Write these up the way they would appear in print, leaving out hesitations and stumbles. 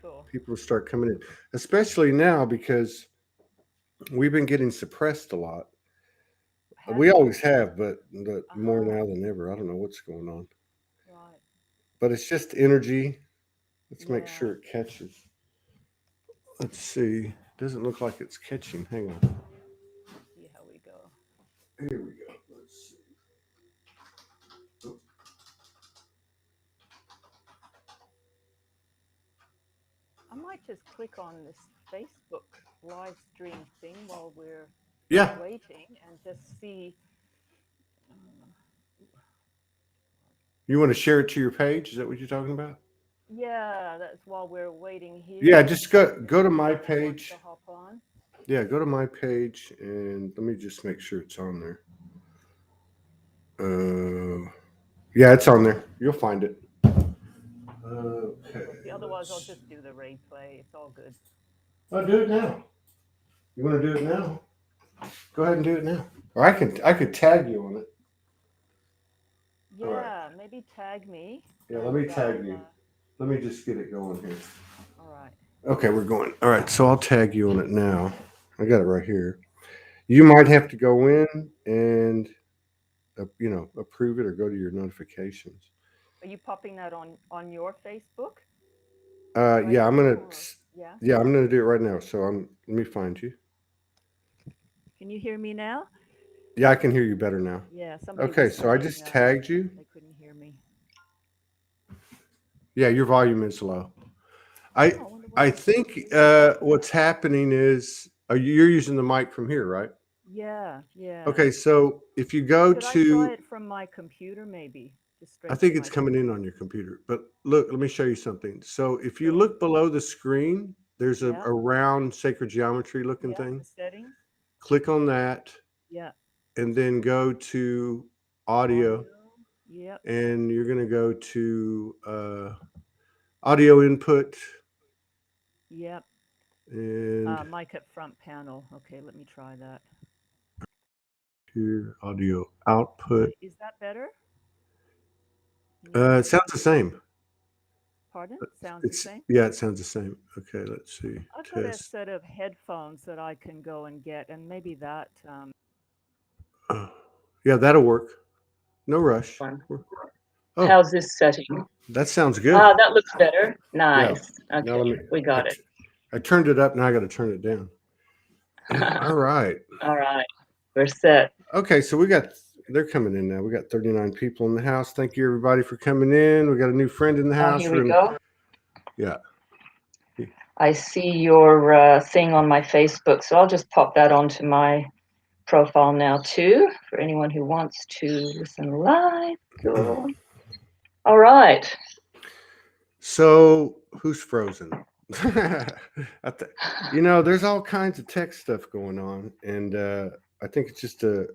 cool. People will start coming in, especially now because we've been getting suppressed a lot. Have We you? always have, but more Uh-huh. now than ever. I don't know what's going on, Right. but it's just energy. Let's make Yeah. sure it catches. Let's see. Doesn't look like it's catching. Hang on. See how we go. Here we go. Let's see. I might just click on this Facebook live stream thing while we're Yeah. waiting and just see. Uh, You want to share it to your page? Is that what you're talking about? yeah, that's while we're waiting Yeah. here. Just go to my Anyone wants to page. hop on? Yeah. Go to my page and let me just make sure it's on there. Yeah, it's on there. You'll find it. Okay. Okay, otherwise I'll Let's. just do the replay. It's all good. I'll do it now. You want to do it now? Go ahead and do it now. Or I could tag you on it. All right. Yeah, maybe tag me Yeah. Let me and tag I'll. you. Let me just get it going here. All right. Okay, we're going. All right, so I'll tag you on it now. I got it right here. You might have to go in and approve it or go to your notifications. Are you popping that on your Facebook right Yeah, I'm now gonna. or yeah? Yeah, I'm gonna do it right now. So Let me find you. Can you hear me now? Yeah, I can hear you better now. Yeah, somebody Okay, was so I saying just tagged you. they couldn't hear me. Yeah, your volume is low. I Oh, I wonder I why. think what's happening is you're using the mic from here, right? Yeah, yeah. Okay, so if you go Should I try to, it from my computer maybe? Just I straight think from it's my coming in computer? on your computer. But look, let me show you something. So if you Sure. look below the screen, there's Yeah, a round sacred geometry looking yeah, the thing. settings. Click on that Yeah. and then go to audio, Audio. Yep, and you're going to go to audio input yep. and Mic up front panel. Okay, let me try that. here audio output. Is that better? Can you It sounds the same. pardon? Sounds the It's same? Yeah, it sounds the same. Okay, let's see. I've got a Test. set of headphones that I can go and get, and maybe that. Uh, yeah, that'll work. No rush. One. Oh, How's this setting? that sounds good. Ah, that looks better. Yeah. Nice. Now Okay, we I, got it. t- I turned it up. Now I got to turn it down. All right. All right, we're set. Okay. So they're coming in now. We got 39 people in the house. Thank you everybody for coming in. We got a new friend in the house. Here we go. Yeah. I see your thing on my Facebook, so I'll just pop that onto my profile now too, for anyone who wants to listen live. Cool. All right. So who's frozen? There's all kinds of tech stuff going on, and I think it's just a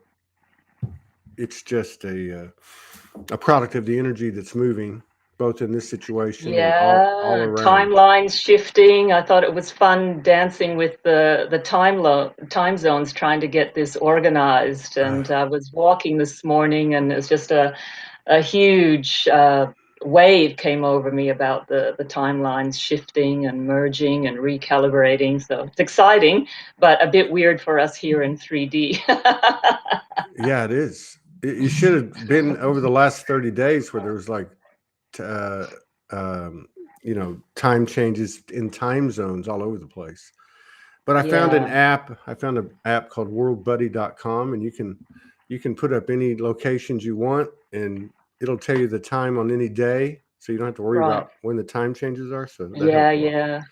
product of the energy that's moving, both in this situation and all Yeah, around. timelines shifting. I thought it was fun dancing with the time zones, trying to get this organized. And I was walking this morning, and it's just a huge wave came over me about the timelines shifting and merging and recalibrating. So it's exciting, but a bit weird for us here in 3D. Yeah, it is. You should have been over the last 30 days where there was like, uh, um, time changes in time zones all over the place. But I found an Yeah, app. I found an app called worldbuddy.com, and you can put up any locations you want, and it'll tell you the time on any day, so you don't have to worry right. about when the time changes are. So that Yeah, helps a lot.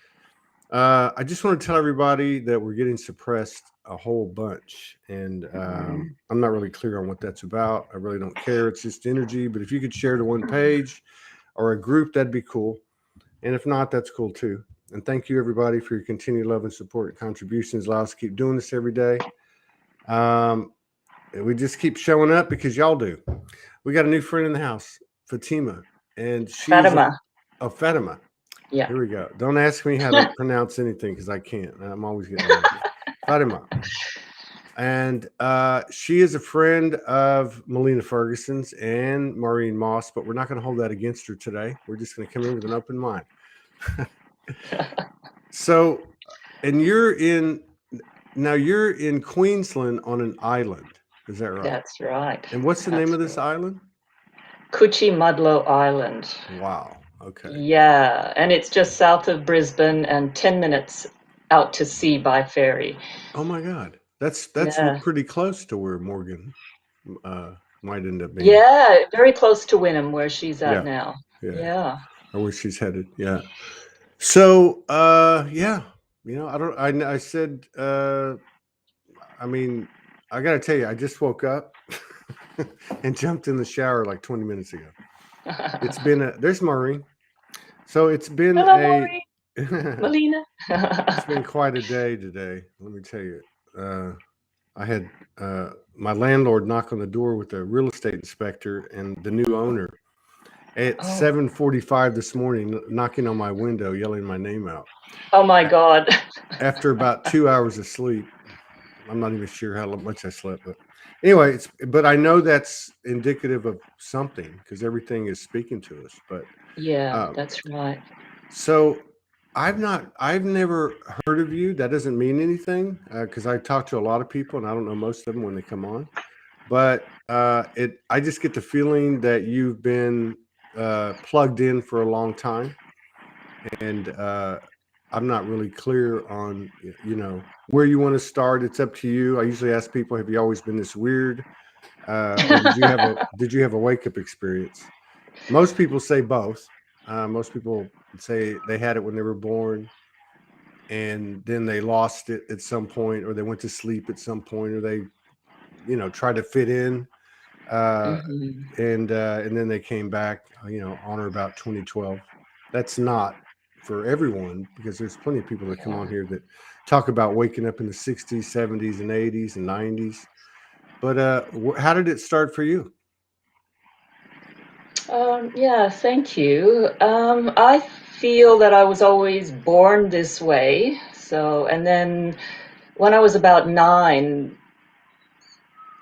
yeah. I just want to tell everybody that we're getting suppressed a whole bunch, and I'm not really clear on what that's about. I really don't care. It's just energy. But if you could share to one page or a group, that'd be cool. And if not, that's cool too. And thank you everybody for your continued love and support and contributions. Allow us to keep doing this every day. And we just keep showing up because y'all do. We got a new friend in the house, Fatima, and she is Fatima. Fatima. Yeah. Here we go. Don't ask me how to pronounce anything because I can't. I'm always getting nervous. Fatima. And she is a friend of Melina Ferguson's and Maureen Moss, but we're not going to hold that against her today. We're just going to come in with an open mind. So, and you're in Queensland on an island. Is that right? That's right. And what's the name of this island? Cuchimudlo Island. Wow. Okay. Yeah, and it's just south of Brisbane and 10 minutes out to sea by ferry. Oh my God. That's Yeah. pretty close to where Morgan might end up being. Yeah, very close to Wynnum, where she's at now. Yeah. Yeah. Or where she's headed. Yeah. So, yeah, I said, I mean, I got to tell you, I just woke up and jumped in the shower like 20 minutes ago. It's been there's Maureen. So it's been Hello, Melina. It's been quite a day today. Let me tell you. I had my landlord knock on the door with a real estate inspector and the new owner at 7:45 this morning, knocking on my window, yelling my name out. Oh my God. After about 2 hours of sleep. I'm not even sure how much I slept, but anyway, but I know that's indicative of something because everything is speaking to us. But yeah, that's right. So I've never heard of you. That doesn't mean anything because I talk to a lot of people and I don't know most of them when they come on. But I just get the feeling that you've been plugged in for a long time, and I'm not really clear on where you want to start. It's up to you. I usually ask people, have you always been this weird, or did you have a wake up experience? Most people say both. Most people say they had it when they were born, and then they lost it at some point, or they went to sleep at some point, or they tried to fit in, and then they came back on or about 2012. That's not for everyone, because there's plenty of people that come on here that talk about waking up in the 60s, 70s, and 80s and 90s. But how did it start for you? Yeah, thank you. I feel that I was always born this way. So, and then when I was about 9,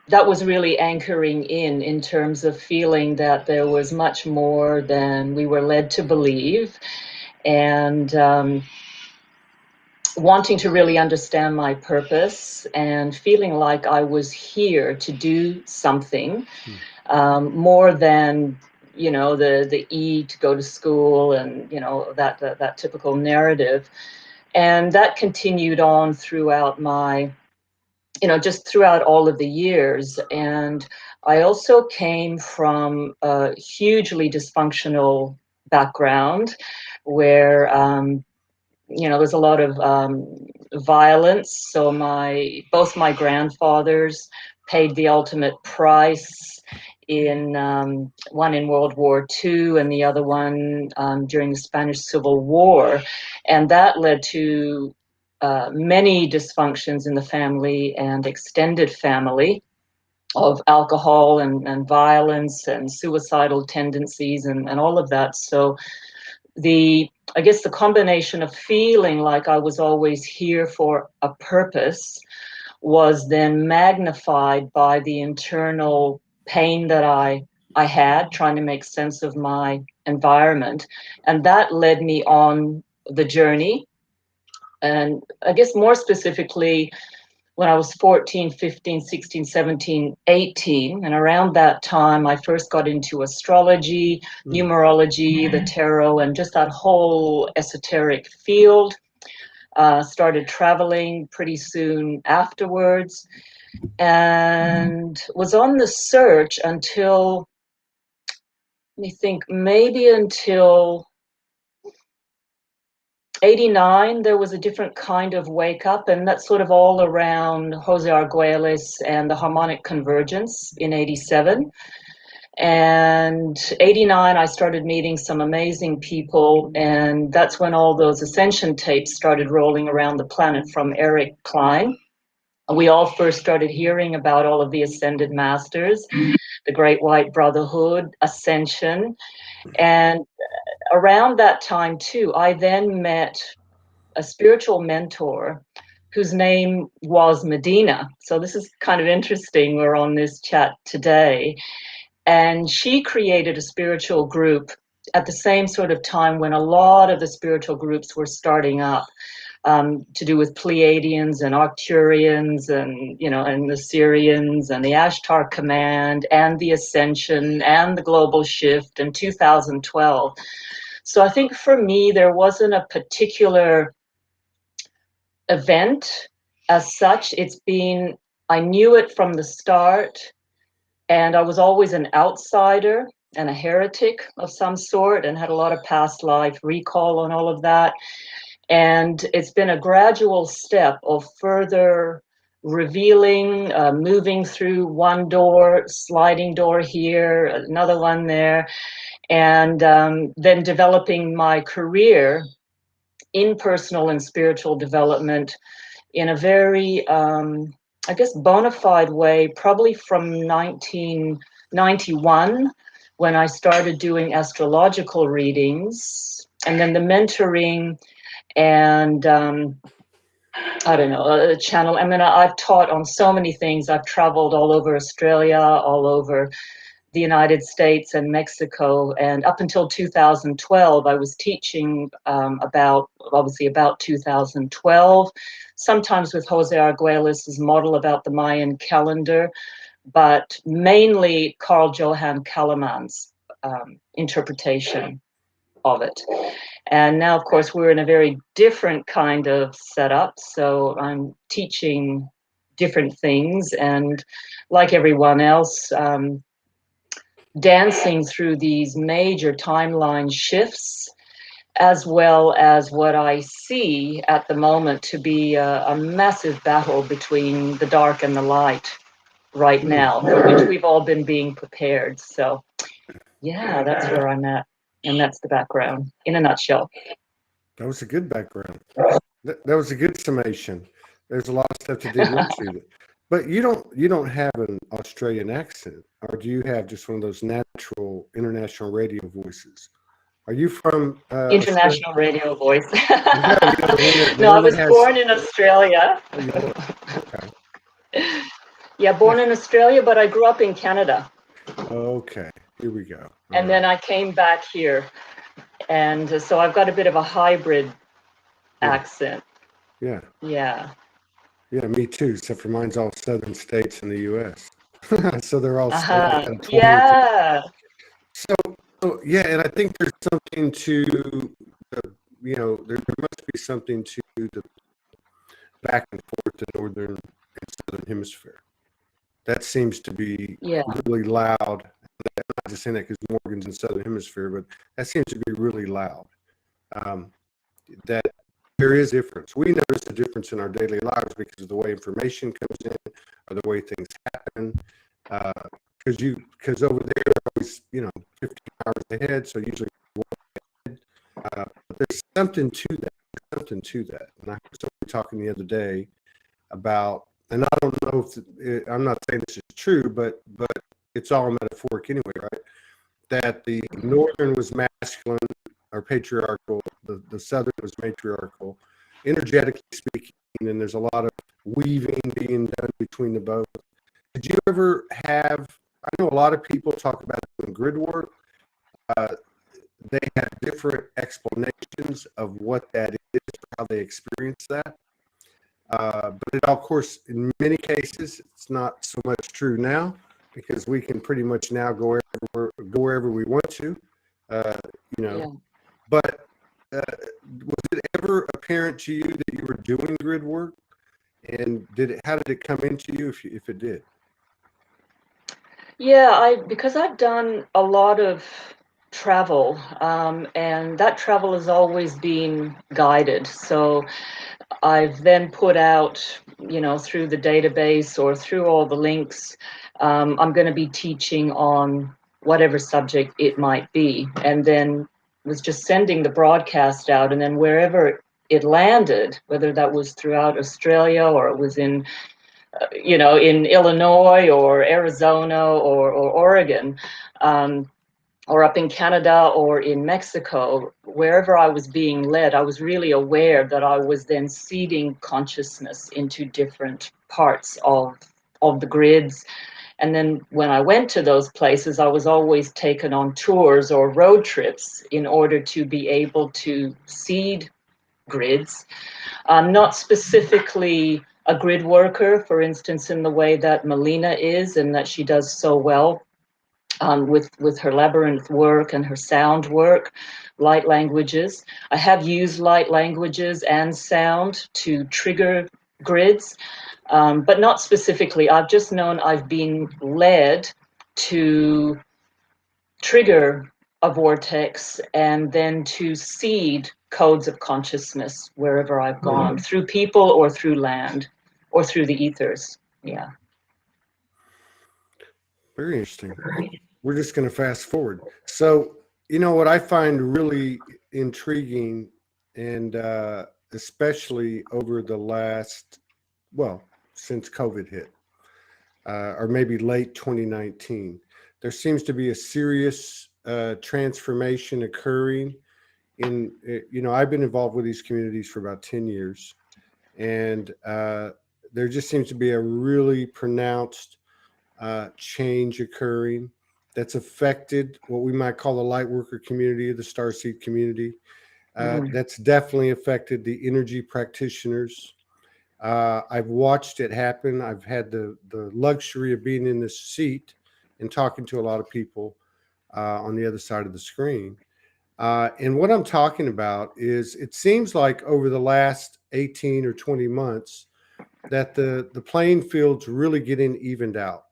that was really anchoring in terms of feeling that there was much more than we were led to believe, and wanting to really understand my purpose and feeling like I was here to do something more than the eat, go to school, and that typical narrative. And that continued on throughout my just throughout all of the years. And I also came from a hugely dysfunctional background where there's a lot of violence. So both my grandfathers paid the ultimate price in one in World War II and the other one during the Spanish Civil War. And that led to many dysfunctions in the family and extended family of alcohol and violence and suicidal tendencies and all of that. So I guess the combination of feeling like I was always here for a purpose was then magnified by the internal pain that I had trying to make sense of my environment. And that led me on the journey. And I guess more specifically, when I was 14, 15, 16, 17, 18, and around that time, I first got into astrology, numerology, the tarot, and just that whole esoteric field. Started traveling pretty soon afterwards, and was on the search until, let me think, maybe until 89. There was a different kind of wake up, and that's sort of all around Jose Arguelles and the harmonic convergence in 87. And 89, I started meeting some amazing people, and that's when all those ascension tapes started rolling around the planet from Eric Klein. We all first started hearing about all of the ascended masters, the Great White Brotherhood, ascension. And around that time too, I then met a spiritual mentor whose name was Medina. So this is kind of interesting. We're on this chat today. And she created a spiritual group at the same sort of time when a lot of the spiritual groups were starting up. to do with Pleiadians and Arcturians and, and the Syrians and the Ashtar Command and the Ascension and the Global Shift in 2012. So I think for me, there wasn't a particular event as such. I knew it from the start, and I was always an outsider and a heretic of some sort and had a lot of past life recall on all of that. And it's been a gradual step of further revealing, moving through one door, sliding door here, another one there, and then developing my career in personal and spiritual development in a very, I guess, bona fide way, probably from 1991, when I started doing astrological readings, and then the mentoring and I don't know, a channel. I mean, I've taught on so many things. I've traveled all over Australia, all over the United States and Mexico. And up until 2012, I was teaching about 2012, sometimes with Jose Arguelles' model about the Mayan calendar, but mainly Carl Johan Kallemann's interpretation of it. And now, of course, we're in a very different kind of setup. So I'm teaching different things, and like everyone else, dancing through these major timeline shifts, as well as what I see at the moment to be a massive battle between the dark and the light right now, for which we've all been being prepared. So yeah, that's where I'm at. And that's the background in a nutshell. That was a good background. That was a good summation. There's a lot of stuff to dig into. But you don't have an Australian accent, or do you have just one of those natural international radio voices? Are you from international Australia? Radio voice? The No, I one was that born in Australia. Oh, you were. Okay. Yeah, born in Australia, but I grew up in Canada. Okay, here we go. And then I came back here. And so I've got a bit of a hybrid accent. Yeah. Yeah. Yeah, me too, except for mine's all southern states in the U.S. So they're all Yeah. So yeah, and I think there's something to there must be something to the back and forth to northern and southern hemisphere. That seems to be really loud. I'm not just saying that because Morgan's in the southern hemisphere, but that seems to be really loud. That there is a difference. We notice a difference in our daily lives because of the way information comes in or the way things happen. Because over there, always 15 hours ahead, so usually ahead. But there's something to that. And I was talking the other day about, and I don't know if I'm not saying this is true, but it's all metaphoric anyway, right? That the northern was masculine or patriarchal, the southern was matriarchal, energetically speaking, and there's a lot of weaving being done between the both. Did you ever have, I know a lot of people talk about doing grid work. They have different explanations of what that is, or how they experience that. But it, of course, in many cases, it's not so much true now because we can pretty much now go wherever we want to, But was it ever apparent to you that you were doing grid work, and how did it come into you if it did? Yeah, because I've done a lot of travel, and that travel has always been guided. So I've then put out, through the database or through all the links, I'm going to be teaching on whatever subject it might be, and then was just sending the broadcast out, and then wherever it landed, whether that was throughout Australia or it was in in Illinois or Arizona or Oregon, or up in Canada or in Mexico, wherever I was being led, I was really aware that I was then seeding consciousness into different parts of the grids. And then when I went to those places, I was always taken on tours or road trips in order to be able to seed grids. I'm not specifically a grid worker, for instance, in the way that Melina is, and that she does so well with her labyrinth work and her sound work, light languages. I have used light languages and sound to trigger grids, but not specifically. I've just known I've been led to trigger a vortex and then to seed codes of consciousness wherever I've gone, through people or through land or through the ethers. Yeah. Very interesting. We're just going to fast forward. So, you know, what I find really intriguing, and especially over the last, well, since COVID hit, or maybe late 2019, there seems to be a serious transformation occurring in, you know, I've been involved with these communities for about 10 years, and there just seems to be a really pronounced change occurring that's affected what we might call the light worker community, the starseed community. That's definitely affected the energy practitioners. I've watched it happen. I've had the luxury of being in this seat and talking to a lot of people on the other side of the screen. And what I'm talking about is, it seems like over the last 18 or 20 months that the playing field's really getting evened out.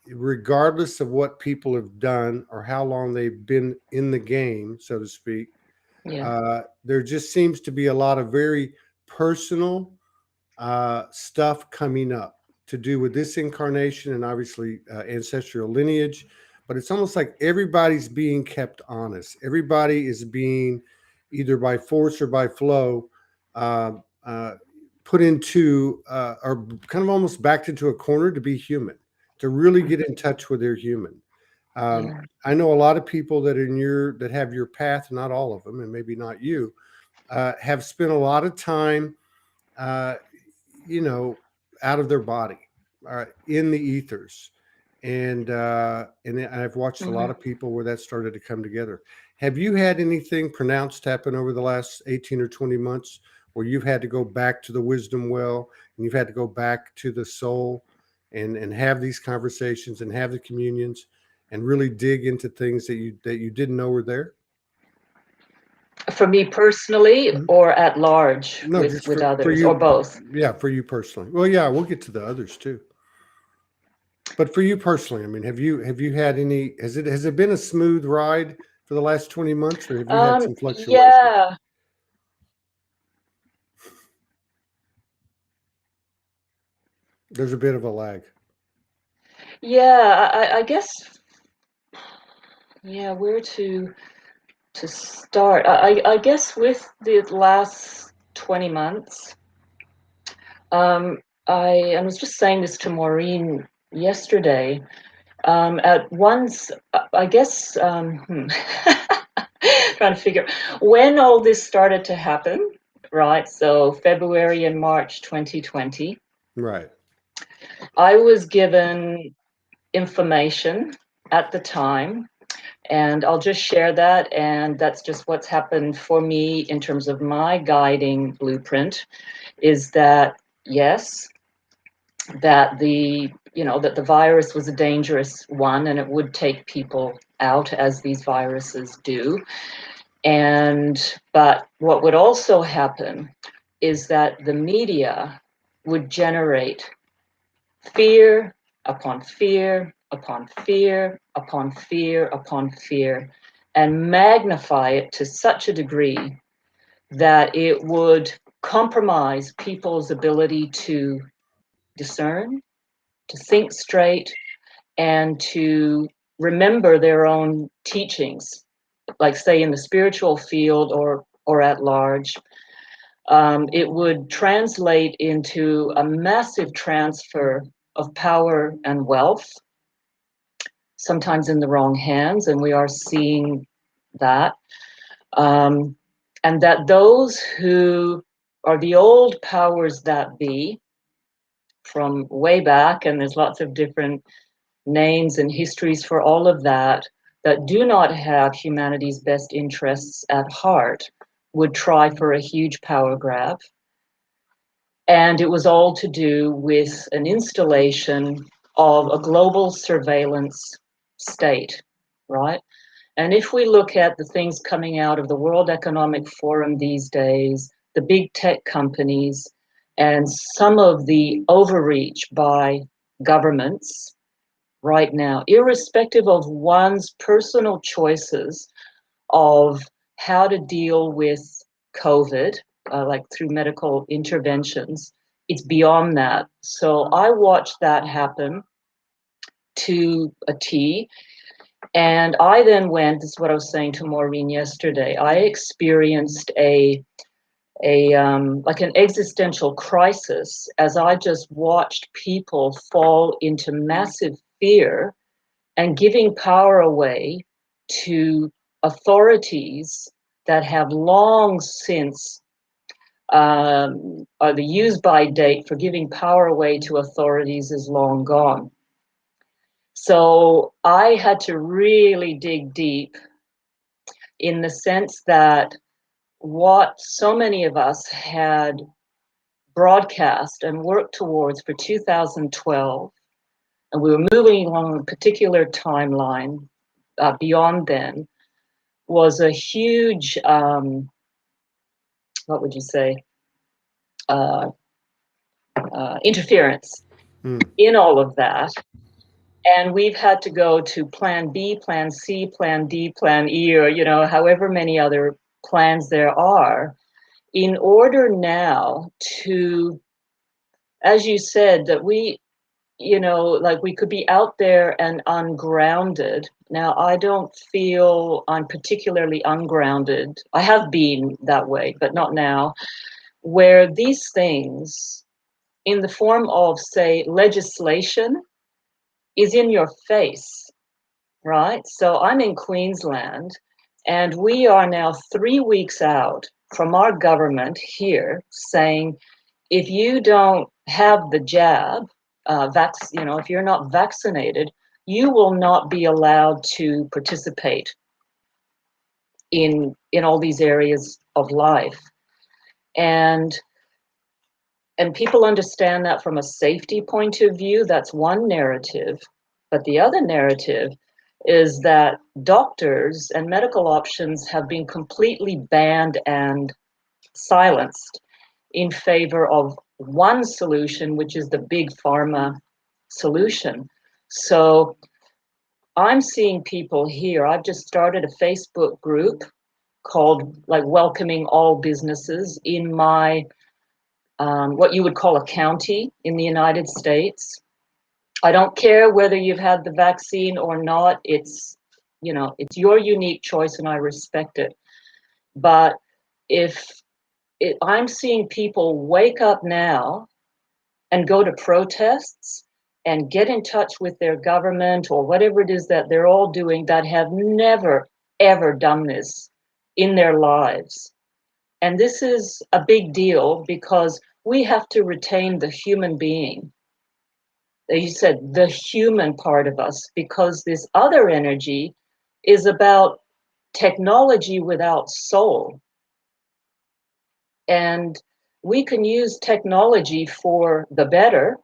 Regardless of what people have done or how long they've been in the game, so to speak, there just seems to be a lot of very personal stuff coming up to do with this incarnation and obviously ancestral lineage. But it's almost like everybody's being kept honest. Everybody is being, either by force or by flow, put into or kind of almost backed into a corner to be human, to really get in touch with their human. I know a lot of people that that have your path, not all of them, and maybe not you, have spent a lot of time, you know, out of their body, in the ethers. And I've watched a lot of people where that started to come together. Have you had anything pronounced happen over the last 18 or 20 months where you've had to go back to the wisdom well, and you've had to go back to the soul and have these conversations and have the communions and really dig into things that you didn't know were there? For me personally, or at large, No, with just for others, you. or both? Yeah, for you personally. Well, yeah, we'll get to the others too. But for you personally, I mean, have you had any? Has it been a smooth ride for the last 20 months, or have you had some fluctuations? Yeah. There's a bit of a lag. Yeah, I guess. Yeah, where to start? I guess with the last 20 months. I was just saying this to Maureen yesterday. At once, I guess, trying to figure when all this started to happen, right? So February and March 2020. Right. I was given information at the time, and I'll just share that. And that's just what's happened for me in terms of my guiding blueprint, is that, yes, that the virus was a dangerous one, and it would take people out, as these viruses do. But what would also happen is that the media would generate fear upon fear upon fear upon fear upon fear, and magnify it to such a degree that it would compromise people's ability to discern, to think straight, and to remember their own teachings, like say in the spiritual field or at large. It would translate into a massive transfer of power and wealth, sometimes in the wrong hands, and we are seeing that. And that those who are the old powers that be from way back, and there's lots of different names and histories for all of that, that do not have humanity's best interests at heart, would try for a huge power grab. And it was all to do with an installation of a global surveillance state, right? And if we look at the things coming out of the World Economic Forum these days, the big tech companies, and some of the overreach by governments right now, irrespective of one's personal choices of how to deal with COVID, like through medical interventions, it's beyond that. So I watched that happen to a T. And I then went, this is what I was saying to Maureen yesterday, I experienced like an existential crisis as I just watched people fall into massive fear and giving power away to authorities that have long since the use by date for giving power away to authorities is long gone. So I had to really dig deep in the sense that what so many of us had broadcast and worked towards for 2012, and we were moving along a particular timeline beyond then, was a huge, what would you say, interference in all of that. And we've had to go to plan B, plan C, plan D, plan E, or, you know, however many other plans there are, in order now to, as you said, that we, you know, like we could be out there and ungrounded. Now, I don't feel I'm particularly ungrounded. I have been that way, but not now, where these things in the form of, say, legislation is in your face, right? So I'm in Queensland, and we are now 3 weeks out from our government here saying, if you don't have the jab, you know, if you're not vaccinated, you will not be allowed to participate in all these areas of life. And people understand that from a safety point of view. That's one narrative. But the other narrative is that doctors and medical options have been completely banned and silenced in favor of one solution, which is the big pharma solution. So I'm seeing people here. I've just started a Facebook group called like Welcoming All Businesses in my what you would call a county in the United States. I don't care whether you've had the vaccine or not. It's, you know, it's your unique choice and I respect it. But I'm seeing people wake up now and go to protests and get in touch with their government or whatever it is that they're all doing that have never, ever done this in their lives. And this is a big deal because we have to retain the human being. You said the human part of us, because this other energy is about technology without soul. And we can use technology for the better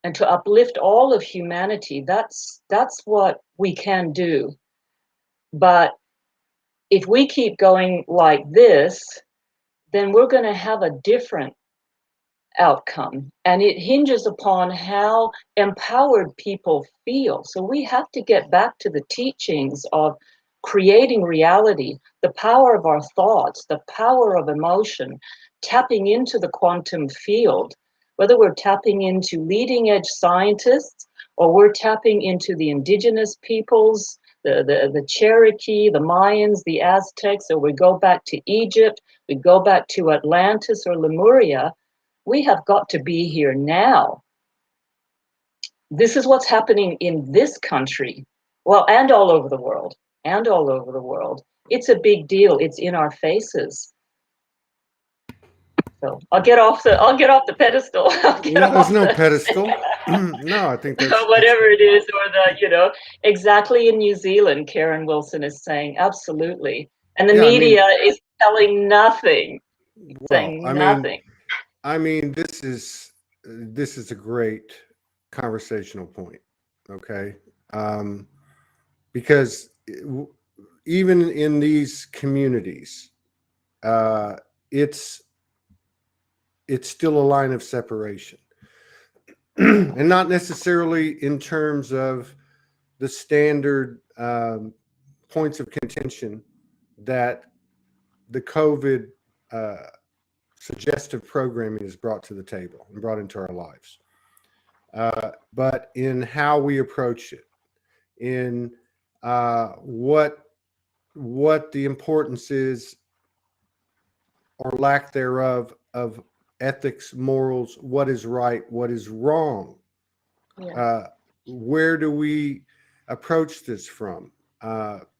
and to uplift all of humanity. That's what we can do. But if we keep going like this, then we're going to have a different outcome. And it hinges upon how empowered people feel. So we have to get back to the teachings of creating reality, the power of our thoughts, the power of emotion, tapping into the quantum field, whether we're tapping into leading edge scientists or we're tapping into the indigenous peoples, the Cherokee, the Mayans, the Aztecs, or we go back to Egypt, we go back to Atlantis or Lemuria. We have got to be here now. This is what's happening in this country, well, and all over the world, and all over the world. It's a big deal. It's in our faces. So I'll get off the pedestal. There's no pedestal. No, I think that's whatever it is, or the, you know, exactly in New Zealand, Karen Wilson is saying absolutely, and the media is telling nothing, Well, saying nothing. I mean, this is a great conversational point. Okay. Because even in these communities, uh, it's still a line of separation, and not necessarily in terms of the standard points of contention that the COVID suggestive programming is brought to the table and brought into our lives, but in how we approach it, in what the importance is or lack thereof of ethics, morals, what is right, what is wrong. Yeah. Where do we approach this from?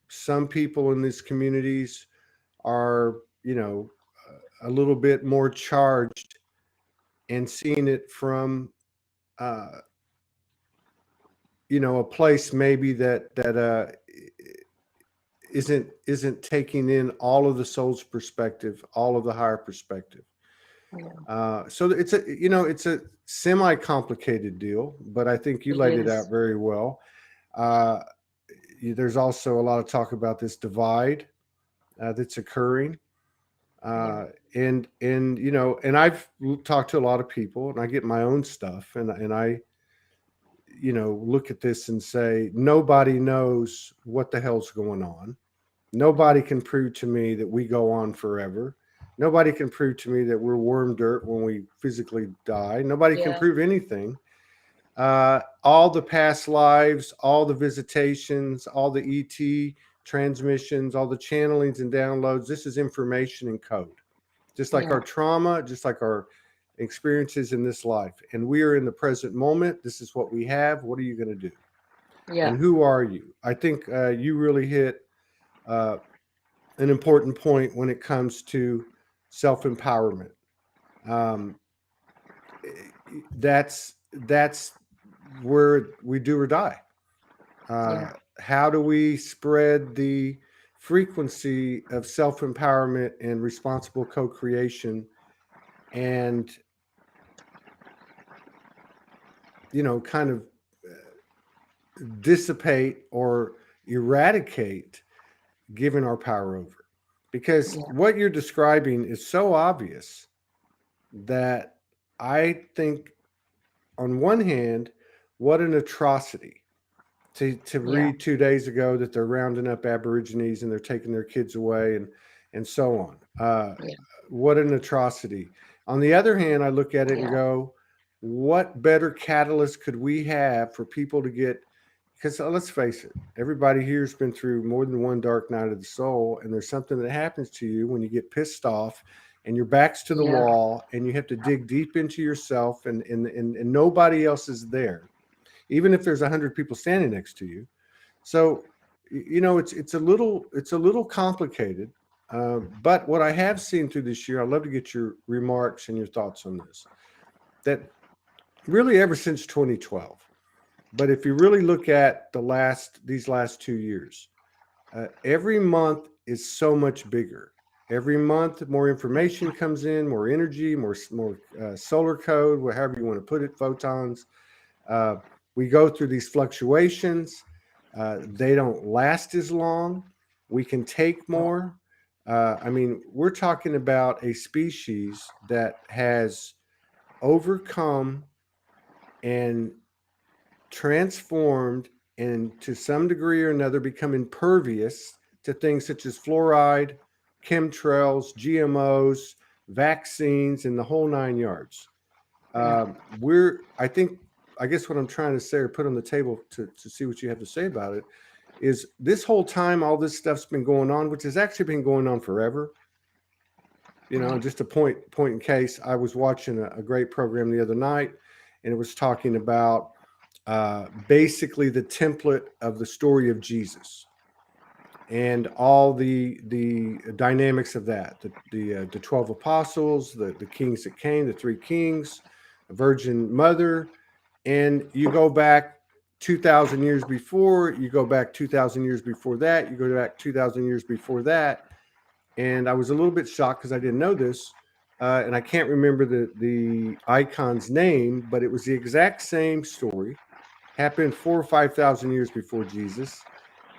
Some people in these communities are, a little bit more charged and seeing it from, a place maybe that isn't taking in all of the soul's perspective, all of the higher perspective. So it's a semi-complicated deal, but I think you laid it out very well. There's also a lot of talk about this divide that's occurring. And I've talked to a lot of people, and I get my own stuff, and I, look at this and say, nobody knows what the hell's going on. Nobody can prove to me that we go on forever. Nobody can prove to me that we're worm dirt when we physically die. Nobody can prove anything. All the past lives, all the visitations, all the ET transmissions, all the channelings and downloads, this is information and code. Just like our trauma, just like our experiences in this life. And we are in the present moment. This is what we have. What are you going to do? And who are you? I think you really hit an important point when it comes to self-empowerment. That's where we do or die. How do we spread the frequency of self-empowerment and responsible co-creation, and kind of dissipate or eradicate giving our power over? Because what you're describing is so obvious that I think, on one hand, what an atrocity to read 2 days ago that they're rounding up Aborigines and they're taking their kids away and so on. What an atrocity. On the other hand, I look at it and go, what better catalyst could we have for people to get, because let's face it, everybody here has been through more than one dark night of the soul, and there's something that happens to you when you get pissed off and your back's to the wall and you have to dig deep into yourself, and nobody else is there, even if there's 100 people standing next to you. So, it's a little complicated. But what I have seen through this year, I'd love to get your remarks and your thoughts on this, that really ever since 2012, but if you really look at these last 2 years, every month is so much bigger. Every month, more information comes in, more energy, more solar code, however you want to put it, photons. We go through these fluctuations. They don't last as long. We can take more. We're talking about a species that has overcome and transformed, and to some degree or another become impervious to things such as fluoride, chemtrails, GMOs, vaccines, and the whole 9 yards. I guess what I'm trying to say, or put on the table to see what you have to say about it, is this whole time all this stuff's been going on, which has actually been going on forever. Just a point in case, I was watching a great program the other night, and it was talking about basically the template of the story of Jesus and all the dynamics of that, the 12 apostles, the kings that came, the 3 kings, a virgin mother, and you go back 2,000 years before, you go back 2,000 years before that, you go back 2,000 years before that. and I was a little bit shocked because I didn't know this, and I can't remember the icon's name, but it was the exact same story, happened 4,000 or 5,000 years before Jesus,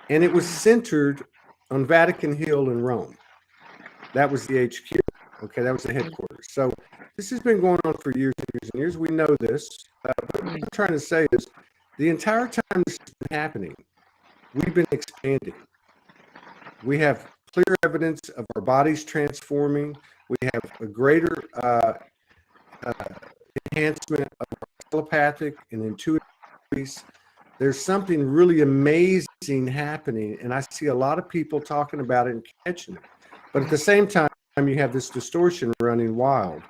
and it was centered on Vatican Hill in Rome. That was the HQ. Okay, that was the headquarters. So this has been going on for years and years and years. We know this. But what I'm trying to say is the entire time this has been happening, we've been expanding. We have clear evidence of our bodies transforming. We have a greater enhancement of our telepathic and intuitive abilities. There's something really amazing happening, and I see a lot of people talking about it and catching it. But at the same time, you have this distortion running wild,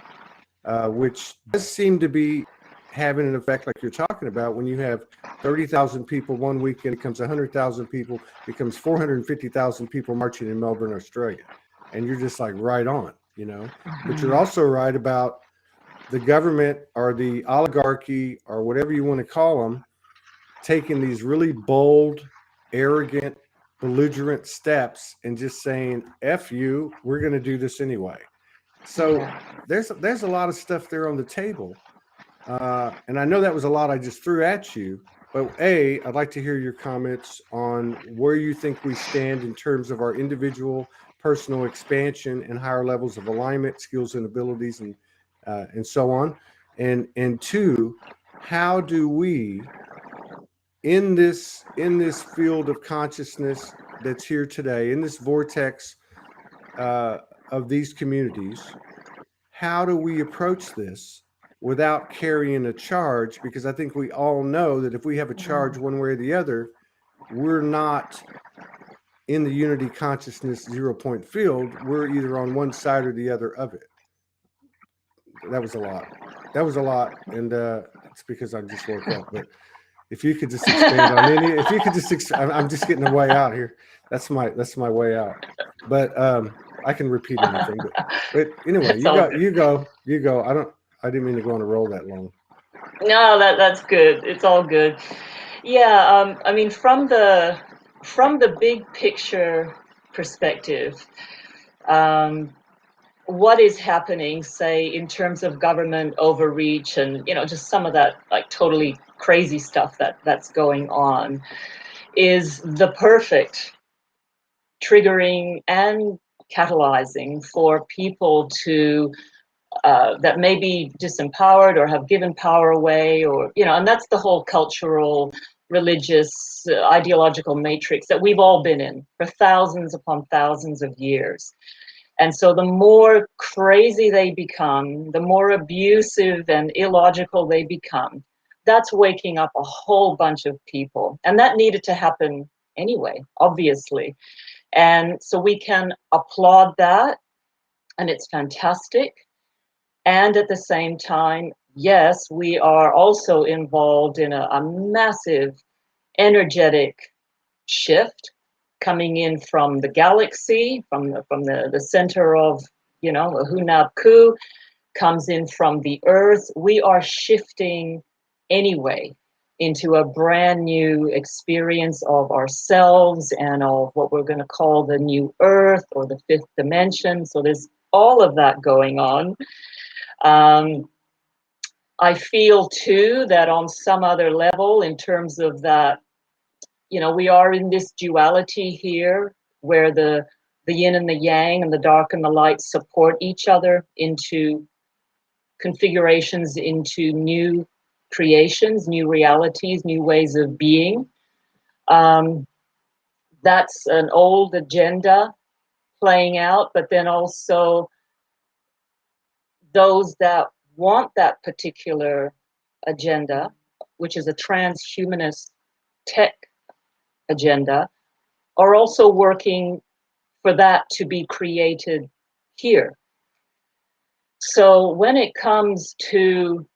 which does seem to be having an effect like you're talking about. When you have 30,000 people one weekend, it becomes 100,000 people, becomes 450,000 people marching in Melbourne, Australia. And you're just like right on, you know. But you're also right about the government or the oligarchy or whatever you want to call them, taking these really bold, arrogant, belligerent steps and just saying, F you, we're going to do this anyway. So there's a lot of stuff there on the table. And I know that was a lot I just threw at you, but I'd like to hear your comments on where you think we stand in terms of our individual personal expansion and higher levels of alignment, skills and abilities, and so on. And two, how do we, in this field of consciousness that's here today, in this vortex of these communities, how do we approach this without carrying a charge? Because I think we all know that if we have a charge one way or the other, we're not in the unity consciousness 0 point field. We're either on one side or the other of it. That was a lot. And it's because I just woke up. But if you could just expand on any, if you could just, I'm just getting a way out here. That's my way out. But I can repeat anything. But anyway, you go. I didn't mean to go on a roll that long. No, that's good. It's all good. Yeah, I mean, from the big picture perspective, what is happening, say, in terms of government overreach and, you know, just some of that like totally crazy stuff that's going on, is the perfect triggering and catalyzing for people to that may be disempowered or have given power away, or, you know, and that's the whole cultural, religious, ideological matrix that we've all been in for thousands upon thousands of years. And so the more crazy they become, the more abusive and illogical they become, that's waking up a whole bunch of people. And that needed to happen anyway, obviously. And so we can applaud that, and it's fantastic. And at the same time, yes, we are also involved in a massive energetic shift coming in from the galaxy, from the center of, you know, Hunab-Ku, comes in from the Earth. We are shifting anyway into a brand new experience of ourselves and of what we're going to call the new Earth or the fifth dimension. So there's all of that going on. I feel too that on some other level, in terms of that, you know, we are in this duality here where the yin and the yang and the dark and the light support each other into configurations, into new creations, new realities, new ways of being. That's an old agenda playing out, but then also those that want that particular agenda, which is a transhumanist tech agenda, are also working for that to be created here. So when it comes to,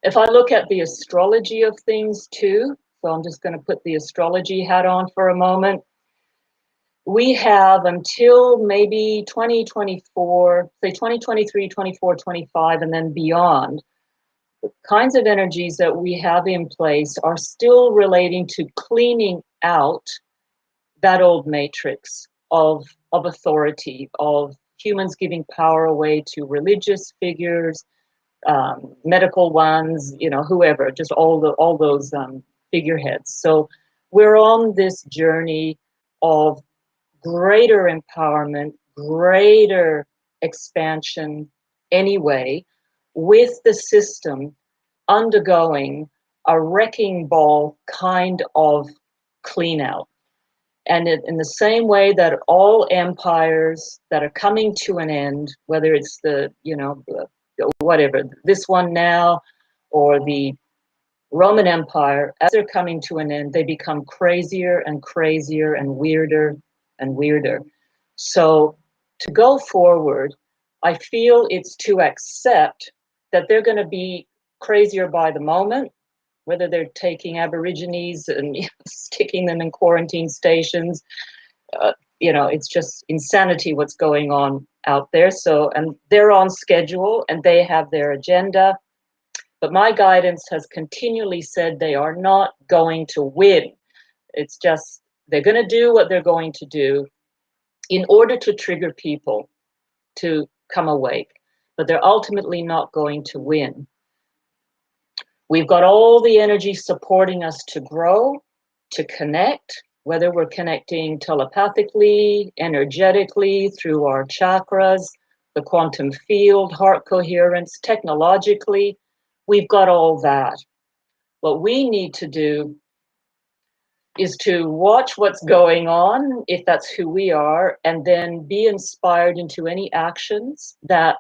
if I look at the astrology of things too, so I'm just going to put the astrology hat on for a moment. We have until maybe 2024, say 2023, 24, 25, and then beyond, the kinds of energies that we have in place are still relating to cleaning out that old matrix of of authority, of humans giving power away to religious figures, medical ones, whoever, just all those figureheads. So we're on this journey of greater empowerment, greater expansion anyway, with the system undergoing a wrecking ball kind of clean out. And in the same way that all empires that are coming to an end, whether it's whatever, this one now or the Roman Empire, as they're coming to an end, they become crazier and crazier and weirder and weirder. So to go forward, I feel it's to accept that they're going to be crazier by the moment, whether they're taking Aborigines and sticking them in quarantine stations. It's just insanity what's going on out there. So, and they're on schedule and they have their agenda. But my guidance has continually said they are not going to win. It's just they're going to do what they're going to do in order to trigger people to come awake. But they're ultimately not going to win. We've got all the energy supporting us to grow, to connect, whether we're connecting telepathically, energetically, through our chakras, the quantum field, heart coherence, technologically. We've got all that. What we need to do is to watch what's going on, if that's who we are, and then be inspired into any actions that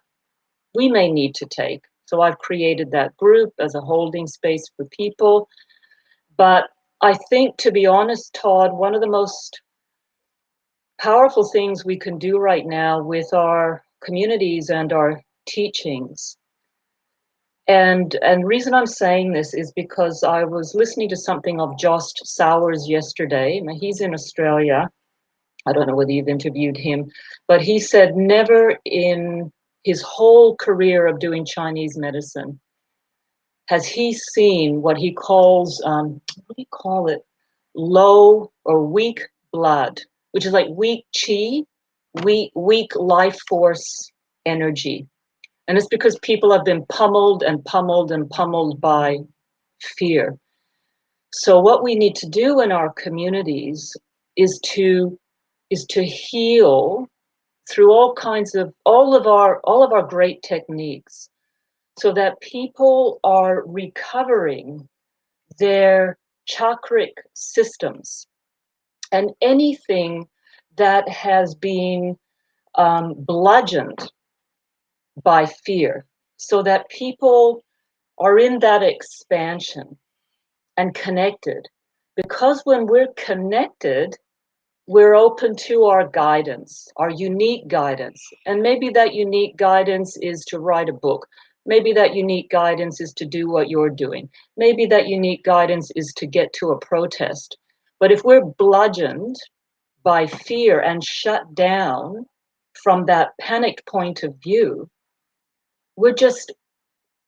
we may need to take. So I've created that group as a holding space for people. But I think, to be honest, Todd, one of the most powerful things we can do right now with our communities and our teachings, and reason I'm saying this is because I was listening to something of Jost Sowers yesterday. He's in Australia. I don't know whether you've interviewed him, but he said never in his whole career of doing Chinese medicine has he seen what he calls, what do you call it? Low or weak blood, which is like weak chi, weak life force energy. And it's because people have been pummeled and pummeled and pummeled by fear. So what we need to do in our communities is to heal through all of our great techniques, so that people are recovering their chakric systems and anything that has been bludgeoned by fear, so that people are in that expansion and connected. Because when we're connected, we're open to our guidance, our unique guidance. And maybe that unique guidance is to write a book. Maybe that unique guidance is to do what you're doing. Maybe that unique guidance is to get to a protest. But if we're bludgeoned by fear and shut down from that panicked point of view, we're just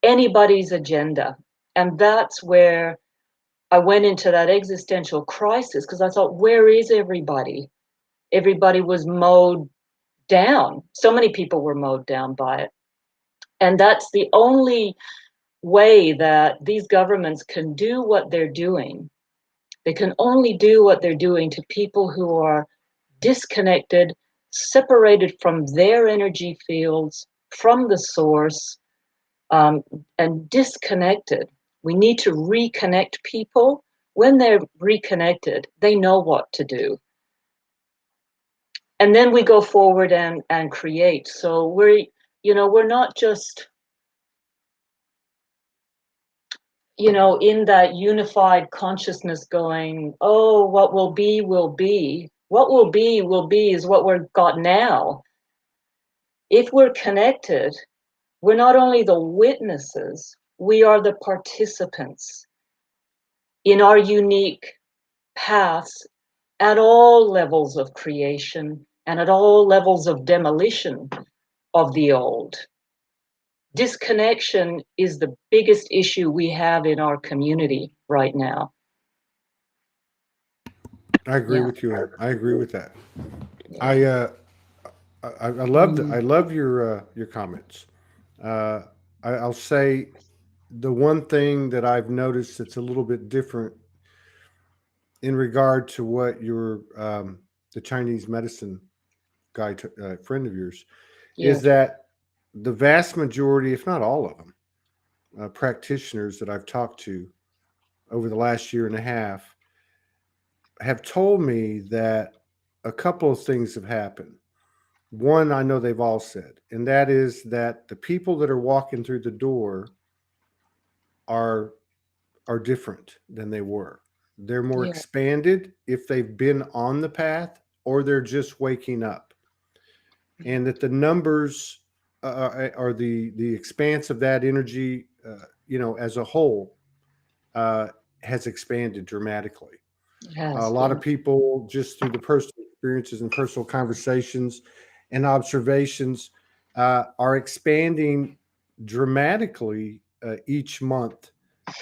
anybody's agenda. And that's where I went into that existential crisis, because I thought, where is everybody? Everybody was mowed down. So many people were mowed down by it. And that's the only way that these governments can do what they're doing. They can only do what they're doing to people who are disconnected, separated from their energy fields, from the source, and disconnected. We need to reconnect people. When they're reconnected, they know what to do. And then we go forward and create. So we're not just, in that unified consciousness going, oh, what will be, will be. What will be is what we've got now. If we're connected, we're not only the witnesses, we are the participants in our unique paths at all levels of creation and at all levels of demolition of the old. Disconnection is the biggest issue we have in our community right now. I agree with you. I agree with that. I I love your comments. I'll say the one thing that I've noticed that's a little bit different in regard to what your the Chinese medicine guy, friend of yours, is Yes. that the vast majority, if not all of them, practitioners that I've talked to over the last year and a half have told me that a couple of things have happened. One, I know they've all said, and that is that the people that are walking through the door are are different than they were. They're more Yeah. expanded if they've been on the path or they're just waking up. And that the numbers are the expanse of that energy, as a whole, uh, has expanded dramatically. It A has. lot Yeah. of people, just through the personal experiences and personal conversations and observations, are expanding dramatically each month,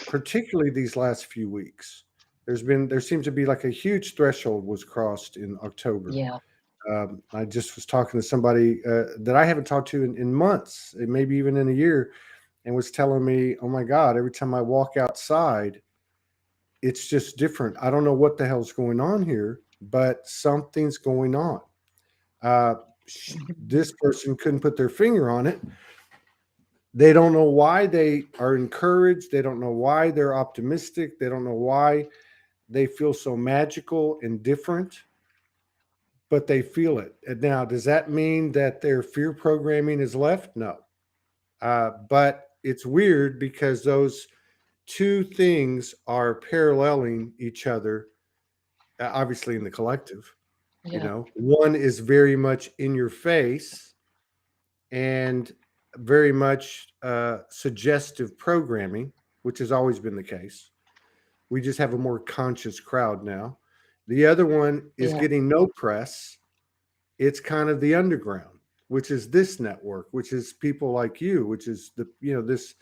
particularly these last few weeks. There seems to be like a huge threshold was crossed in October. Yeah. I just was talking to somebody that I haven't talked to in months, maybe even in a year, and was telling me, "Oh my God, every time I walk outside, it's just different. I don't know what the hell's going on here, but something's going on." Uh, Mhm. this person couldn't put their finger on it. They don't know why they are encouraged. They don't know why they're optimistic. They don't know why they feel so magical and different, but they feel it. And now, does that mean that their fear programming is left? No. But it's weird because those two things are paralleling each other, obviously in the collective. Yeah. One is very much in your face and very much suggestive programming, which has always been the case. We just have a more conscious crowd now. The other one is Yeah. getting no press. It's kind of the underground, which is this network, which is people like you, which is this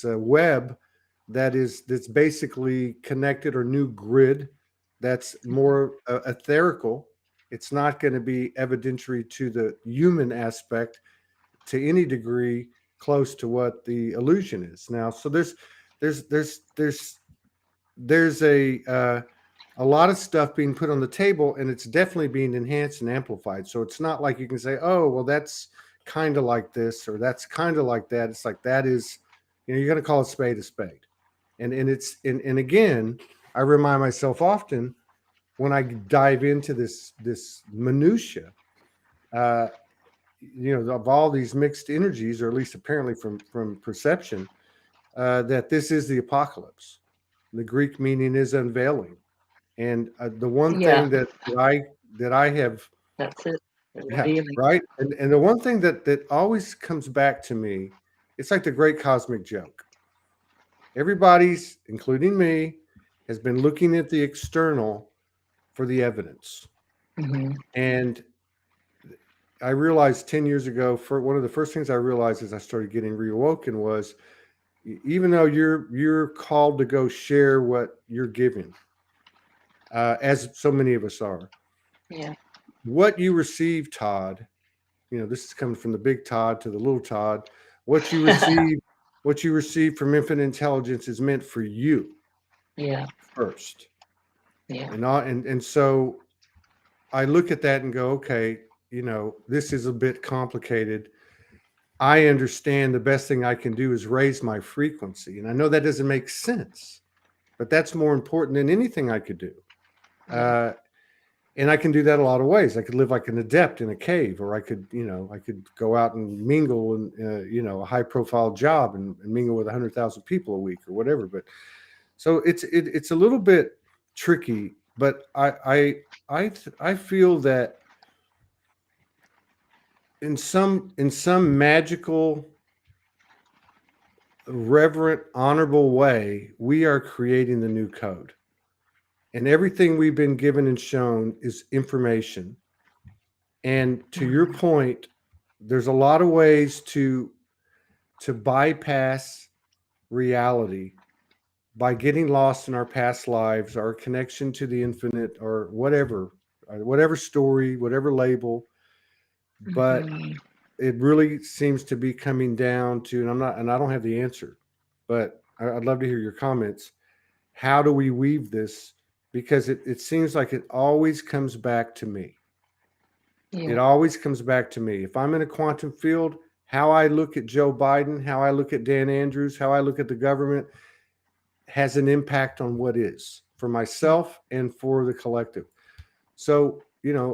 web that's basically connected, or new grid that's more etherical. It's not going to be evidentiary to the human aspect to any degree close to what the illusion is now. So there's there's there's there's a lot of stuff being put on the table, and it's definitely being enhanced and amplified. So it's not like you can say, "Oh, well, that's kind of like this," or "That's kind of like that." It's like that is, you're going to call a spade a spade. And again, I remind myself often when I dive into this minutia, uh, of all these mixed energies, or at least apparently from perception, that this is the apocalypse. The Greek meaning is unveiling. And the one Yeah. thing that I have, That's it. yeah, Revealing. right, and the one thing that always comes back to me, it's like the great cosmic joke. Everybody's, including me, has been looking at the external for the evidence. Hmm. And I realized 10 years ago, for one of the first things I realized as I started getting reawoken was, even though you're called to go share what you're giving, as so many of us are, Yeah. what you receive, Todd, this is coming from the big Todd to the little Todd. What you receive, what you receive from infinite intelligence is meant for you Yeah. first. Yeah. And so I look at that and go, okay, this is a bit complicated. I understand the best thing I can do is raise my frequency. And I know that doesn't make sense, but that's more important than anything I could do. Yeah. Uh, and I can do that a lot of ways. I could live like an adept in a cave, or I could go out and mingle in, a high profile job and mingle with 100,000 people a week or whatever. But so it's a little bit tricky, but I feel that in some magical, reverent, honorable way, we are creating the new code. And everything we've been given and shown is information. And to your Mhm. point, there's a lot of ways to bypass reality by getting lost in our past lives, our connection to the infinite, or whatever story, whatever label. but it really seems to be coming down to, and I don't have the answer, but I'd love to hear your comments. How do we weave this? Because it seems like it always comes back to me. It always comes back to me. If I'm in a quantum field, how I look at Joe Biden, how I look at Dan Andrews, how I look at the government has an impact on what is for myself and for the collective. So,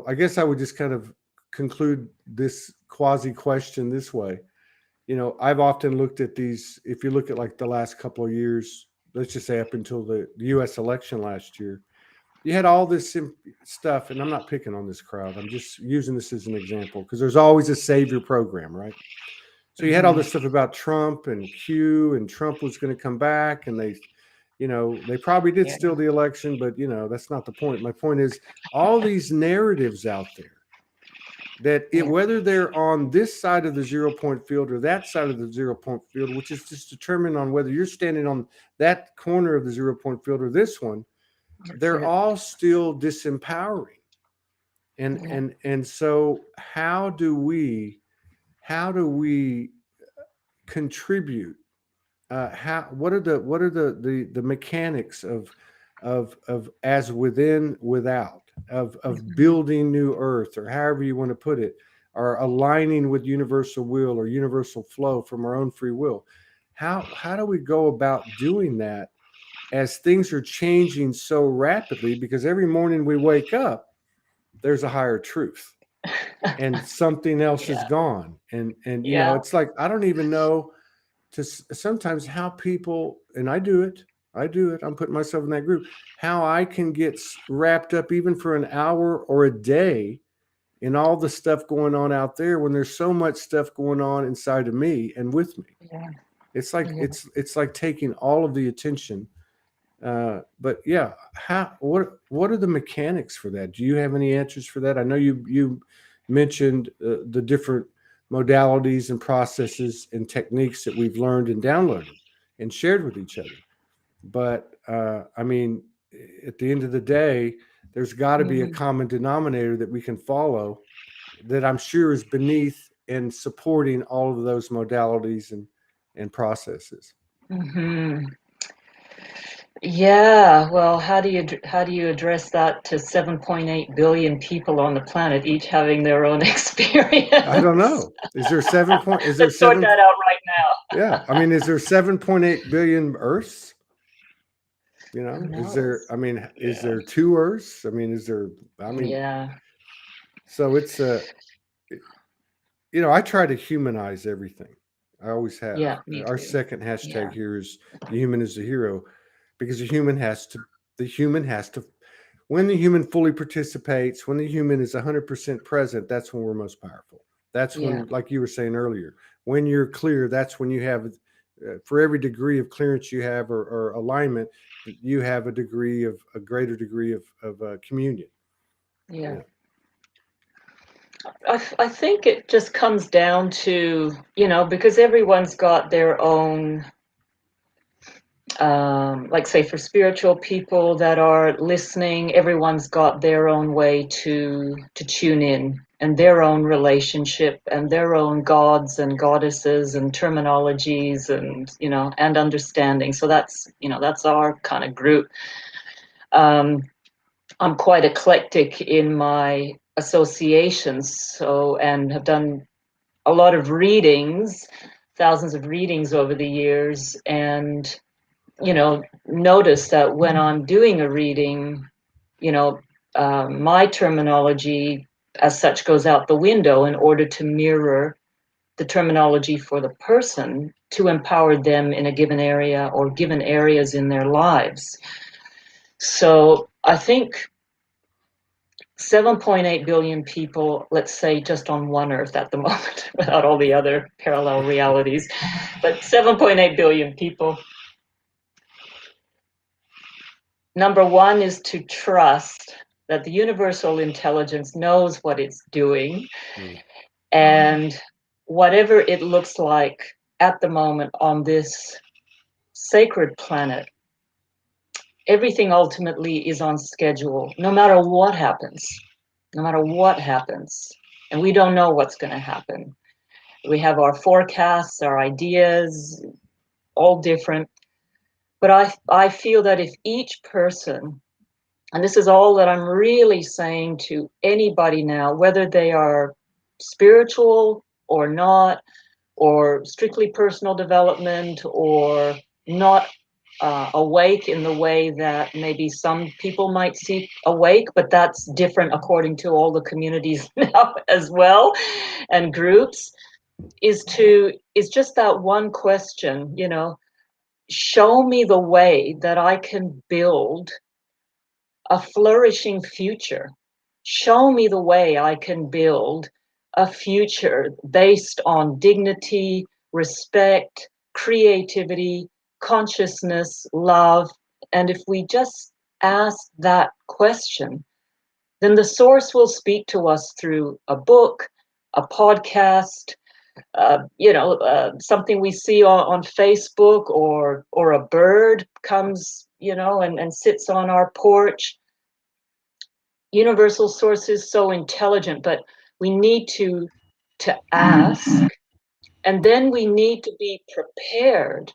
I guess I would just kind of conclude this quasi question this way. I've often looked at these, if you look at like the last couple of years, let's just say up until the US election last year, you had all this stuff, and I'm not picking on this crowd. I'm just using this as an example because there's always a savior program, right? So you had all this stuff about Trump and Q, and Trump was going to come back, and they probably did steal the election, but that's not the point. My point is all these narratives out there that whether they're on this side of the 0 point field or that side of the 0 point field, which is just determined on whether you're standing on that corner of the 0 point field or this one, they're all still disempowering. And so how do we contribute? What are the mechanics of as within, without, of building new earth, or however you want to put it, or aligning with universal will or universal flow from our own free will? How do we go about doing that as things are changing so rapidly? Because every morning we wake up, there's a higher truth and something else is gone. And it's like, I don't even know sometimes how people, and I do it, I'm putting myself in that group, how I can get wrapped up even for an hour or a day in all the stuff going on out there when there's so much stuff going on inside of me and with me. It's like it's like taking all of the attention. But what are the mechanics for that? Do you have any answers for that? I know you mentioned the different modalities and processes and techniques that we've learned and downloaded and shared with each other. But I mean, at the end of the day, there's got to be a common denominator that we can follow that I'm sure is beneath and supporting all of those modalities and processes. Yeah, well, how do you address that to 7.8 billion people on the planet, each having their own experience? I don't know. Is there Let's sort that out right now. Yeah, I mean, is there 7.8 billion Earths? Is there? I mean, is there 2 Earths? I mean, is there? I mean, So it's I try to humanize everything. I always have. Our second hashtag here is the human is the hero, because the human has to, when the human fully participates, when the human is 100% present, that's when we're most powerful. That's when, like you were saying earlier, when you're clear, that's when you have, for every degree of clearance you have or alignment, you have a greater degree of communion. I think it just comes down to, because everyone's got their own, like say for spiritual people that are listening, everyone's got their own way to tune in, and their own relationship and their own gods and goddesses and terminologies and, and understanding. So that's our kind of group. I'm quite eclectic in my associations, and have done a lot of readings, thousands of readings over the years, and notice that when I'm doing a reading, my terminology as such goes out the window in order to mirror the terminology for the person to empower them in a given area or given areas in their lives. So I think 7.8 billion people, let's say just on one Earth at the moment, without all the other parallel realities, but 7.8 billion people. Number one is to trust that the universal intelligence knows what it's doing, and whatever it looks like at the moment on this sacred planet, everything ultimately is on schedule, no matter what happens. No matter what happens, and we don't know what's going to happen. We have our forecasts, our ideas, all different. But I feel that if each person, and this is all that I'm really saying to anybody now, whether they are spiritual or not, or strictly personal development, or not awake in the way that maybe some people might seek awake, but that's different according to all the communities now as well, and groups, is just that one question, you know, show me the way that I can build a flourishing future. Show me the way I can build a future based on dignity, respect, creativity, consciousness, love. And if we just ask that question, then the source will speak to us through a book, a podcast, something we see on Facebook, or a bird comes, and sits on our porch. Universal source is so intelligent, but we need to ask, and then we need to be prepared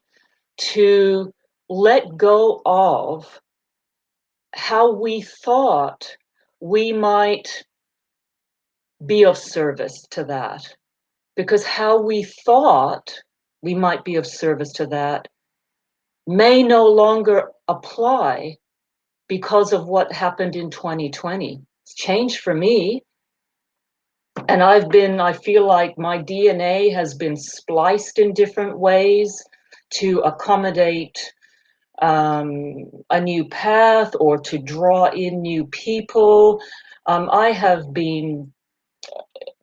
to let go of how we thought we might be of service to that. Because how we thought we might be of service to that may no longer apply because of what happened in 2020. It's changed for me. And I feel like my DNA has been spliced in different ways to accommodate a new path, or to draw in new people. I have been,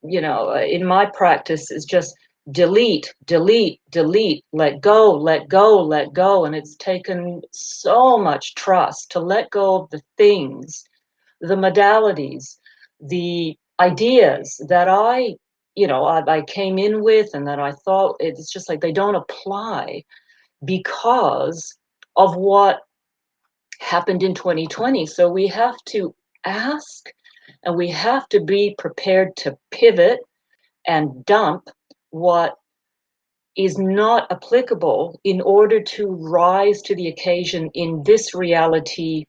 in my practice, is just delete, delete, delete, let go, let go, let go. And it's taken so much trust to let go of the things, the modalities, the ideas that I came in with, and that I thought it's just like they don't apply because of what happened in 2020. So we have to ask, and we have to be prepared to pivot and dump what is not applicable in order to rise to the occasion in this reality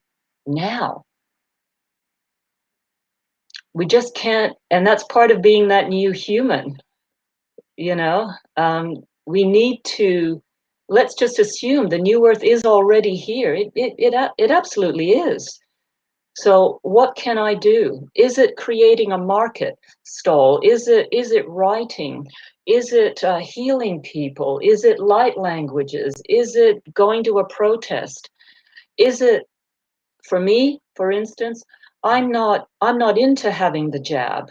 now. We just can't, and that's part of being that new human, we need to, let's just assume the new earth is already here. It absolutely is. So what can I do? Is it creating a market stall? Is it writing? Is it healing people? Is it light languages? Is it going to a protest? Is it, for me, for instance, I'm not into having the jab.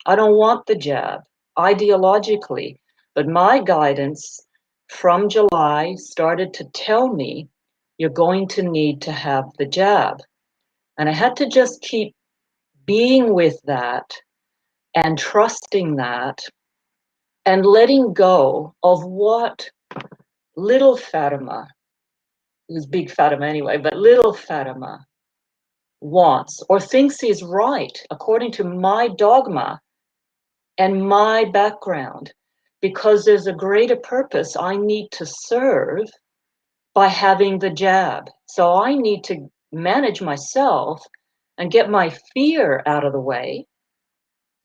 I don't want the jab ideologically, but my guidance from July started to tell me you're going to need to have the jab. And I had to just keep being with that and trusting that and letting go of what little Fatima, who's big Fatima anyway, but little Fatima wants or thinks is right according to my dogma and my background, because there's a greater purpose I need to serve by having the jab. So I need to manage myself and get my fear out of the way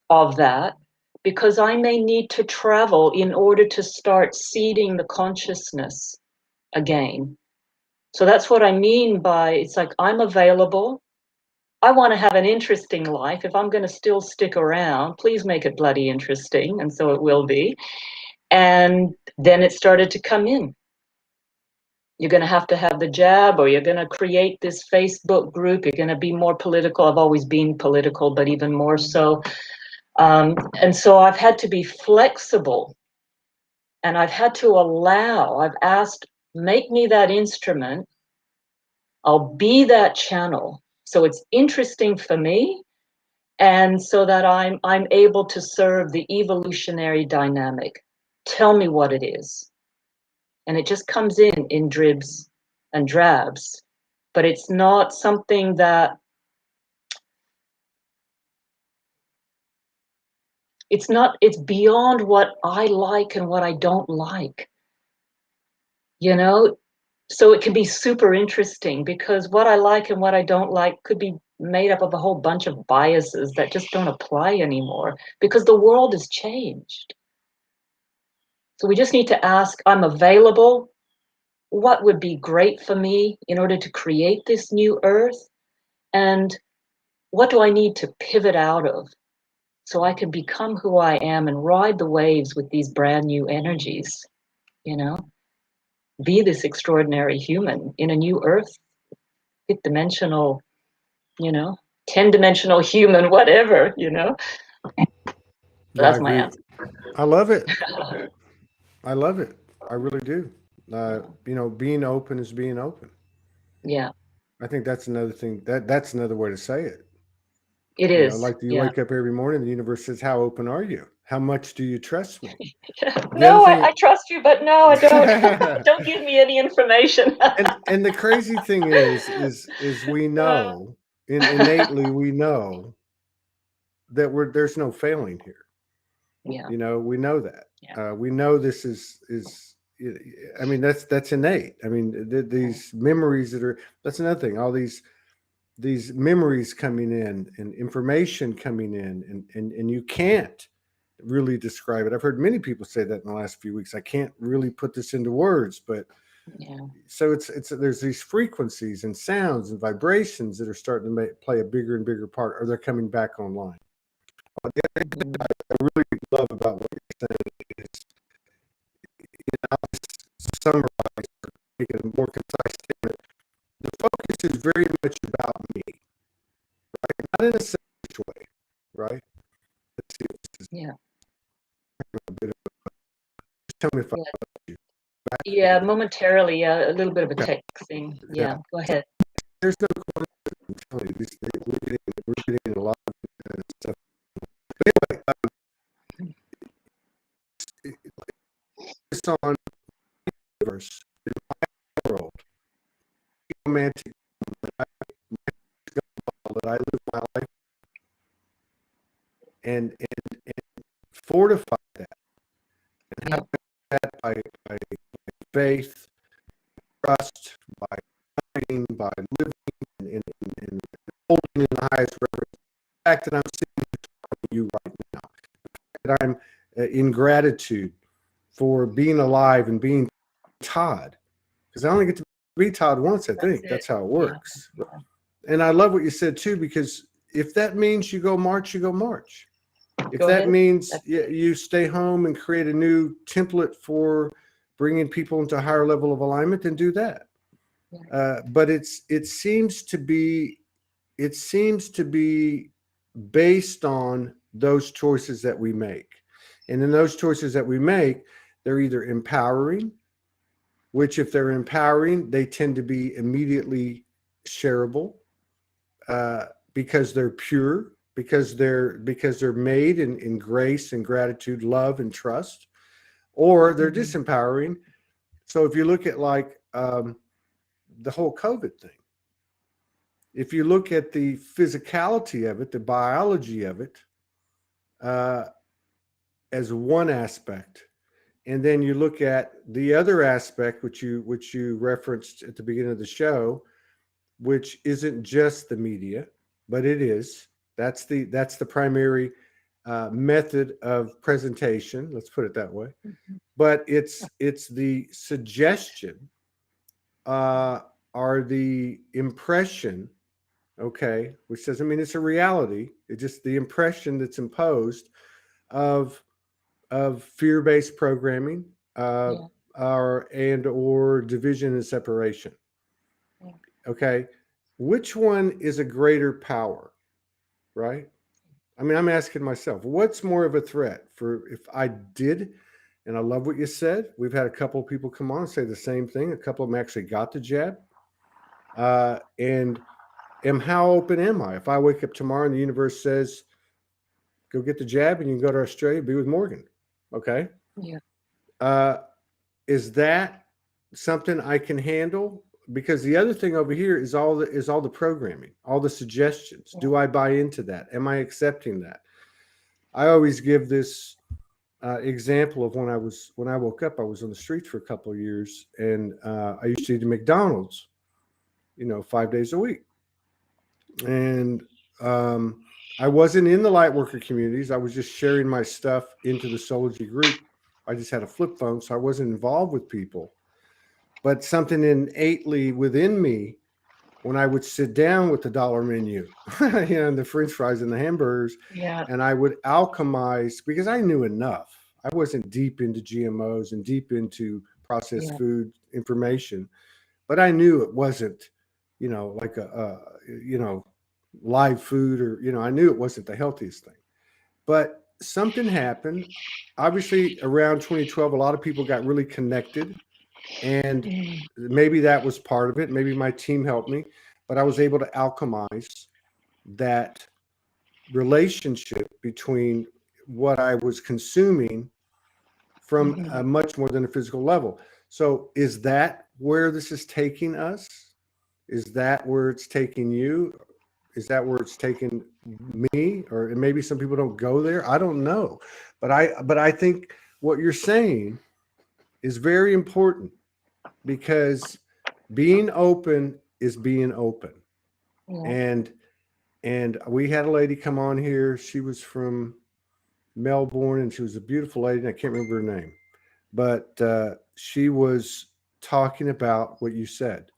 of that, because I may need to travel in order to start seeding the consciousness again. So that's what I mean by, it's like, I'm available. I want to have an interesting life. If I'm going to still stick around, please make it bloody interesting. And so it will be. And then it started to come in. You're going to have the jab, or you're going to create this Facebook group. You're going to be more political. I've always been political, but even more so. And so I've had to be flexible, and I've had to allow, I've asked, make me that instrument. I'll be that channel. So it's interesting for me, and so that I'm able to serve the evolutionary dynamic. Tell me what it is. And it just comes in dribs and drabs, but it's not something that it's beyond what I like and what I don't like, you know? So it can be super interesting because what I like and what I don't like could be made up of a whole bunch of biases that just don't apply anymore because the world has changed. So we just need to ask, I'm available. What would be great for me in order to create this new earth? And what do I need to pivot out of so I can become who I am and ride the waves with these brand new energies, you know? Be this extraordinary human in a new earth, fifth dimensional, 10-dimensional human, whatever, Yeah, I That's my agree. answer. I love it. I love it. I really do. Being open is being open. Yeah, I think that's another thing. That's another way to say it. it is. Like you Yeah. wake up every morning, the universe says, "How open are you? How much do you trust me?" The other No, thing, I trust you, but no, I don't. Don't give me any information. and the crazy thing is we know, innately we know that there's no failing here. Yeah, We know that. yeah, We know this is. I mean, that's innate. I mean, these memories that's another thing. All these memories coming in and information coming in, and you can't really describe it. I've heard many people say that in the last few weeks. I can't really put this into words, but yeah. so it's there's these frequencies and sounds and vibrations that are starting to play a bigger and bigger part, or they're coming back online. The other thing Mhm. I really love about what you're saying is, I'll just summarize or make it a more concise statement. The focus is very much about me, right? Not in a selfish way, right? Let's see. This is Yeah, a bit of just tell me if I yeah, lost you. yeah. Momentarily, a little bit of a Okay. tech thing. Yeah. Yeah, go ahead. There's no quantity. I'm telling you, we're getting a lot of stuff. But anyway, it's on the universe, in my world, romantic that I live my life and fortify that and Yeah, have that by faith, trust, by praying, by living and holding in the highest reverence. The fact that I'm sitting with you right now, that I'm in gratitude for being alive and being Todd, because I only get to be Todd once, I that's think. it. That's how it Yeah, works. And I love what you said too, because if that means you go march, you go march. If go that ahead. means That's it. you stay home and create a new template for bringing people into a higher level of alignment, then do that. Yeah. But it seems to be based on those choices that we make, and in those choices that we make, they're either empowering, which if they're empowering, they tend to be immediately shareable, because they're pure, because they're made in grace and gratitude, love and trust, or they're Mhm. disempowering. So if you look at like the whole COVID thing, if you look at the physicality of it, the biology of it, uh, as one aspect, and then you look at the other aspect, which you referenced at the beginning of the show, which isn't just the media, but it is. That's the primary method of presentation. Let's put it that way. Mhm. But it's the suggestion, uh, or the impression. Okay, which doesn't mean it's a reality. It's just the impression that's imposed of fear-based programming, uh, Yeah, or division and separation. yeah, Okay, which one is a greater power, right? I mean, I'm asking myself, what's more of a threat for if I did, and I love what you said. We've had a couple of people come on and say the same thing. A couple of them actually got the jab. And how open am I? If I wake up tomorrow and the universe says, go get the jab and you can go to Australia, be with Morgan. Okay. yeah, Uh, is that something I can handle? Because the other thing over here is all the programming, all the suggestions. yeah. Do I buy into that? Am I accepting that? I always give this example of when I woke up. I was on the streets for a couple of years, and I used to eat at McDonald's, 5 days a week, and I wasn't in the light worker communities. I was just sharing my stuff into the Soulogy group. I just had a flip phone, so I wasn't involved with people. But something innately within me, when I would sit down with the dollar menu, and the French fries and the hamburgers, and I would alchemize, because I knew enough. I wasn't deep into GMOs and deep into processed food information, but I knew it wasn't, like live food, or, I knew it wasn't the healthiest thing. But something happened. Obviously, around 2012, a lot of people got really connected, and maybe that was part of it. Maybe my team helped me, but I was able to alchemize that relationship between what I was consuming from much more than a physical level. So is that where this is taking us? Is that where it's taking you? Is that where it's taken me? Or maybe some people don't go there. I don't know. But I think what you're saying is very important, because being open is being open. And we had a lady come on here. She was from Melbourne, and she was a beautiful lady, and I can't remember her name. But she was talking about what you said.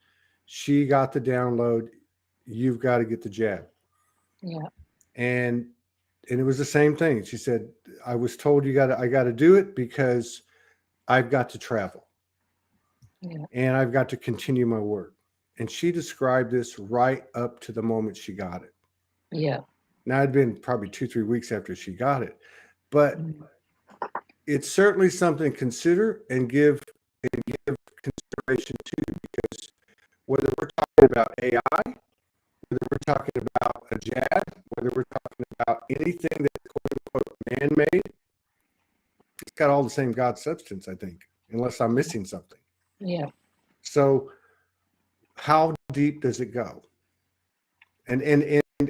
She got the download. You've got to get the jab. Yeah. And it was the same thing. She said, I was told I got to do it because I've got to travel. Yeah. And I've got to continue my work. And she described this right up to the moment she got it. Yeah. Now, it'd been probably 2-3 weeks after she got it, but it's certainly something to consider and give consideration to, because whether we're talking about AI, whether we're talking about a jab, whether we're talking about anything that's quote unquote man-made, it's got all the same God substance, I think, unless I'm missing something. Yeah. So how deep does it go? And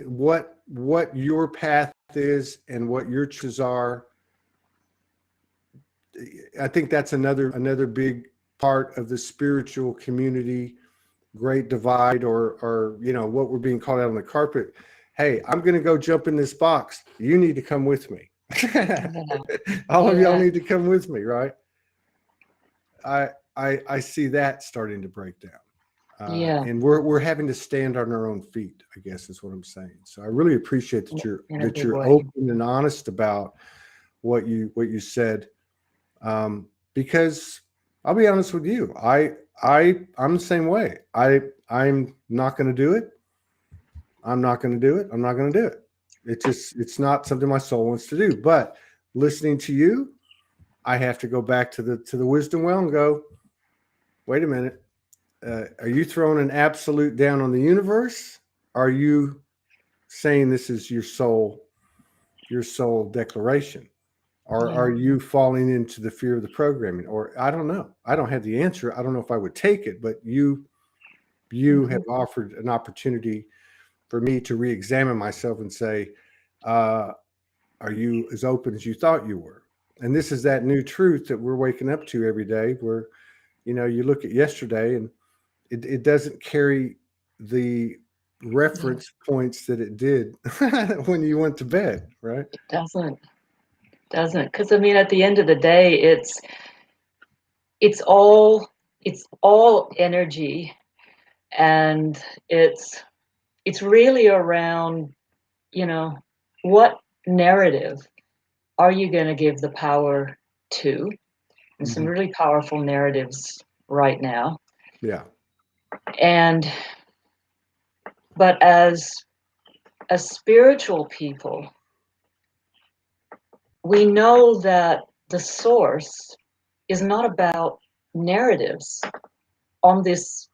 what your path is and what your choices are. I think that's another big part of the spiritual community great divide, or what we're being called out on the carpet. Hey, I'm going to go jump in this box. You need to come with me. All of y'all need to come with me, right? I see that starting to break down. And we're having to stand on our own feet, I guess is what I'm saying. So I really appreciate that you're open and honest about what you said. Because I'll be honest with you, I'm the same way. I'm not going to do it. I'm not going to do it. I'm not going to do it. It's not something my soul wants to do. But listening to you, I have to go back to the wisdom well and go, wait a minute. Are you throwing an absolute down on the universe? Are you saying this is your soul declaration? Or are you falling into the fear of the programming? Or I don't know. I don't have the answer. I don't know if I would take it, but you have offered an opportunity for me to re-examine myself and say, are you as open as you thought you were? And this is that new truth that we're waking up to every day, where, you look at yesterday and it doesn't carry the reference points that it did when you went to bed, right? It doesn't. Because I mean, at the end of the day, it's all energy, and it's really around, what narrative are you going to give the power to? And some really powerful narratives right now. Yeah. But as spiritual people, we know that the source is not about narratives on this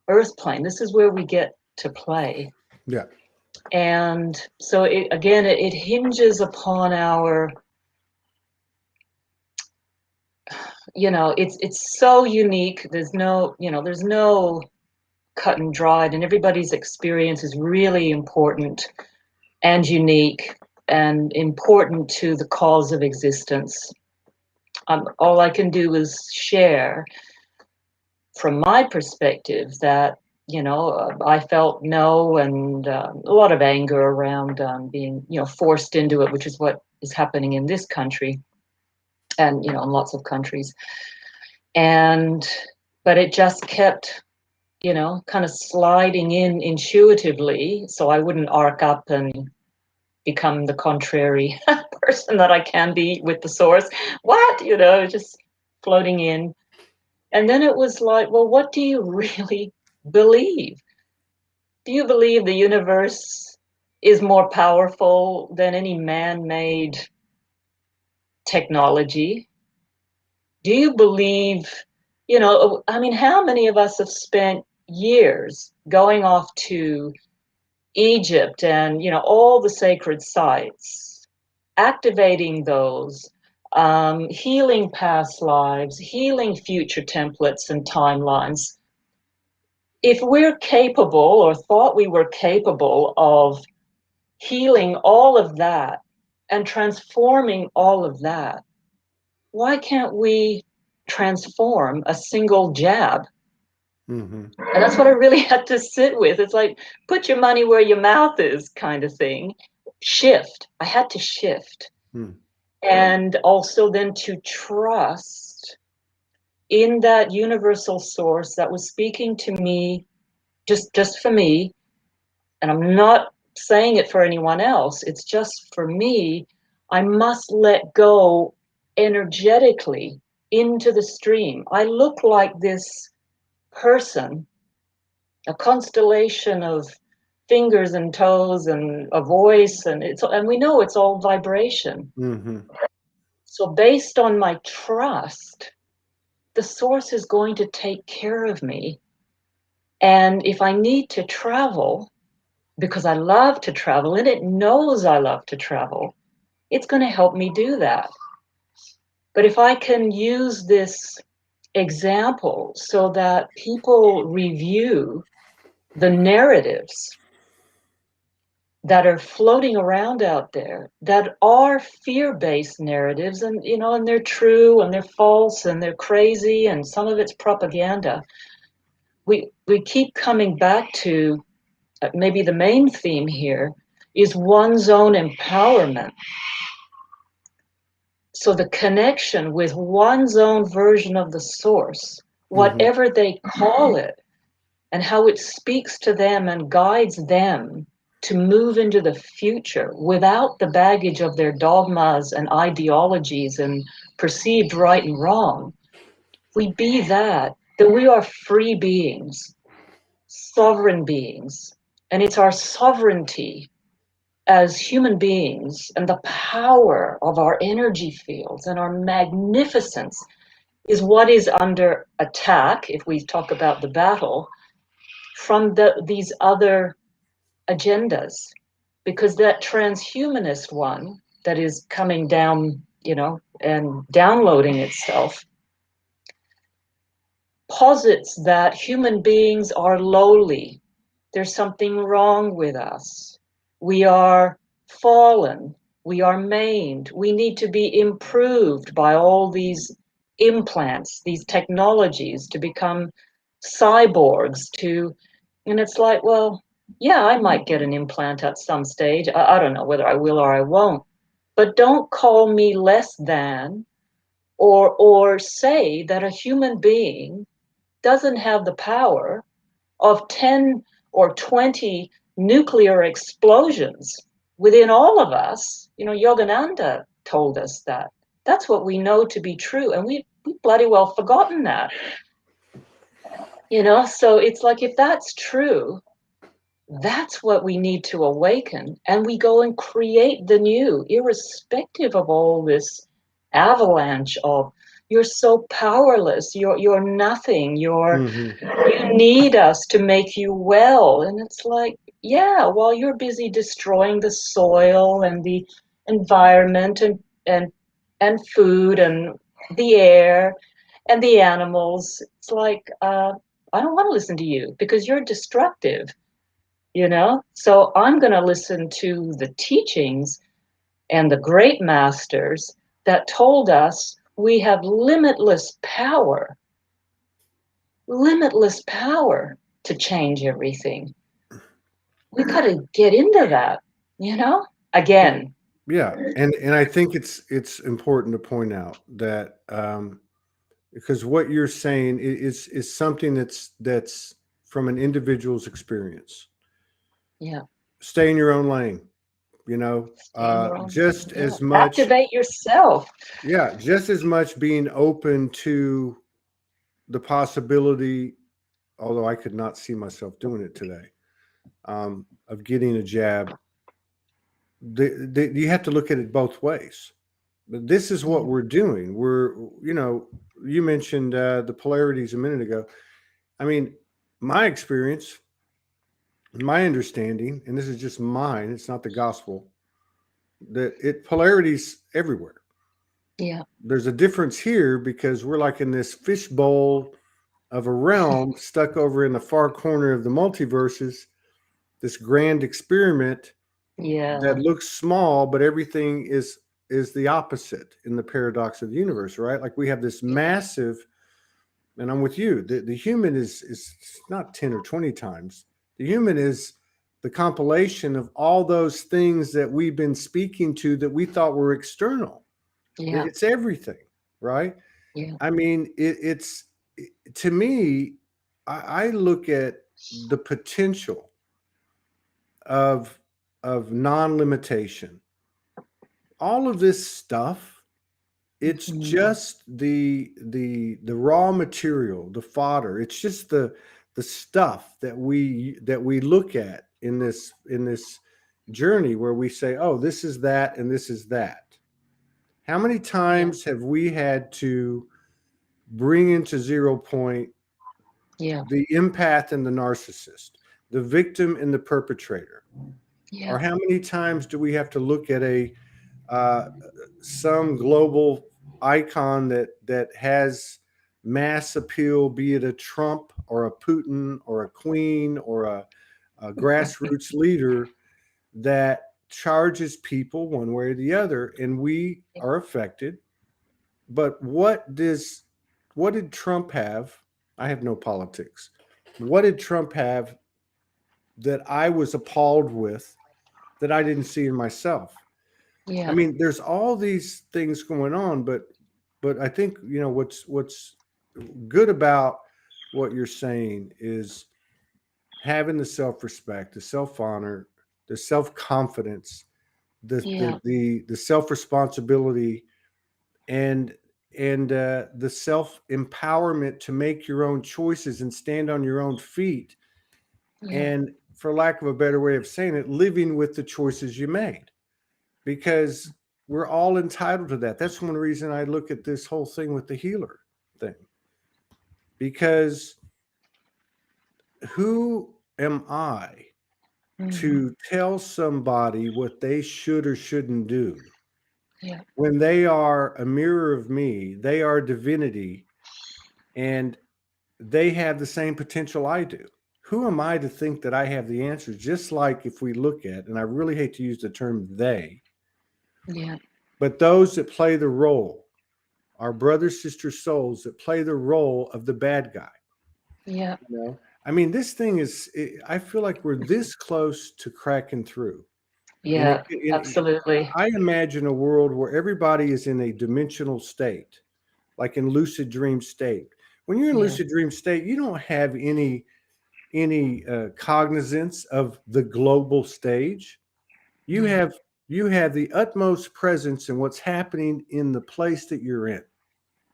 earth plane. This is where we get to play. Yeah. And so it hinges upon our, it's so unique. There's no cut and dried, and everybody's experience is really important and unique. and important to the cause of existence. All I can do is share from my perspective that, I felt no, and a lot of anger around being, forced into it, which is what is happening in this country and, in lots of countries. But it just kept, kind of sliding in intuitively, so I wouldn't arc up and become the contrary person that I can be with the source. What? Just floating in. And then it was like, well, what do you really believe? Do you believe the universe is more powerful than any man-made technology? Do you believe, how many of us have spent years going off to Egypt and, all the sacred sites, activating those, healing past lives, healing future templates and timelines? If we're capable, or thought we were capable, of healing all of that and transforming all of that, why can't we transform a single jab? Mm-hmm. And that's what I really had to sit with. It's like, put your money where your mouth is kind of thing. Shift. I had to shift. Mm. And also then to trust in that universal source that was speaking to me, just for me. And I'm not saying it for anyone else. It's just for me. I must let go energetically into the stream. I look like this person, a constellation of fingers and toes and a voice, and we know it's all vibration. Mm-hmm. So based on my trust, the source is going to take care of me. And if I need to travel, because I love to travel and it knows I love to travel, it's going to help me do that. But if I can use this example so that people review the narratives that are floating around out there, that are fear-based narratives, and and they're true and they're false and they're crazy and some of it's propaganda. We keep coming back to maybe the main theme here is one's own empowerment. So the connection with one's own version of the source, whatever they call it, and how it speaks to them and guides them to move into the future without the baggage of their dogmas and ideologies and perceived right and wrong. If we be that we are free beings, sovereign beings, and it's our sovereignty as human beings and the power of our energy fields and our magnificence is what is under attack, if we talk about the battle, from these other agendas. Because that transhumanist one that is coming down, and downloading itself, posits that human beings are lowly. There's something wrong with us. We are fallen. We are maimed. We need to be improved by all these implants, these technologies to become cyborgs, and it's like, well, yeah, I might get an implant at some stage. I don't know whether I will or I won't. But don't call me less than, or say that a human being doesn't have the power of 10 or 20 nuclear explosions within all of us. Yogananda told us that. That's what we know to be true, and we've bloody well forgotten that. So it's like, if that's true, that's what we need to awaken, and we go and create the new, irrespective of all this avalanche of you're so powerless, you're nothing, you need us to make you well. And it's like, yeah, while you're busy destroying the soil and the environment and food and the air and the animals, it's like, I don't want to listen to you because you're destructive. So I'm going to listen to the teachings and the great masters that told us we have limitless power to change everything. We got to get into that, again. Yeah, and I think it's important to point out that because what you're saying is something that's from an individual's experience. Yeah. Stay in your own lane, Stay in your own just lane. Yeah. as much. Activate yourself. Yeah, just as much being open to the possibility, although I could not see myself doing it today, of getting a jab. You have to look at it both ways. But this is what we're doing. You mentioned the polarities a minute ago. I mean, my experience, my understanding, and this is just mine, it's not the gospel, that polarities everywhere. Yeah. There's a difference here because we're like in this fishbowl of a realm stuck over in the far corner of the multiverses, this grand experiment that looks small, but everything is the opposite in the paradox of the universe, right? Like we have this massive, and I'm with you, the human is not 10 or 20 times. The human is the compilation of all those things that we've been speaking to that we thought were external. Yeah. It's everything, right? Yeah. I mean, to me, I look at the potential of non-limitation. All of this stuff, it's just the raw material, the fodder. It's just the stuff that we look at in this journey where we say, oh, this is that and this is that. How many times have we had to bring into 0 point the empath and the narcissist, the victim and the perpetrator? Or how many times do we have to look at some global icon that has mass appeal, be it a Trump or a Putin or a Queen or a grassroots leader that charges people one way or the other, and we are affected. But what did Trump have? I have no politics. What did Trump have that I was appalled with that I didn't see in myself? Yeah. I mean, there's all these things going on, but I think, what's good about what you're saying is having the self-respect, the self-honor, the self-confidence, the self-responsibility, and the self-empowerment to make your own choices and stand on your own feet. And for lack of a better way of saying it, living with the choices you made, because we're all entitled to that. That's one reason I look at this whole thing with the healer thing, because who am I to tell somebody what they should or shouldn't do? When they are a mirror of me, they are divinity, and they have the same potential I do. Who am I to think that I have the answers? Just like if we look at, and I really hate to use the term they, but those that play the role, our brothers, sisters, souls that play the role of the bad guy. Yeah. I mean, this thing I feel like we're this close to cracking through. Yeah, absolutely. I imagine a world where everybody is in a dimensional state, like in lucid dream state. When you're in lucid dream state, you don't have any cognizance of the global stage. You have the utmost presence in what's happening in the place that you're in.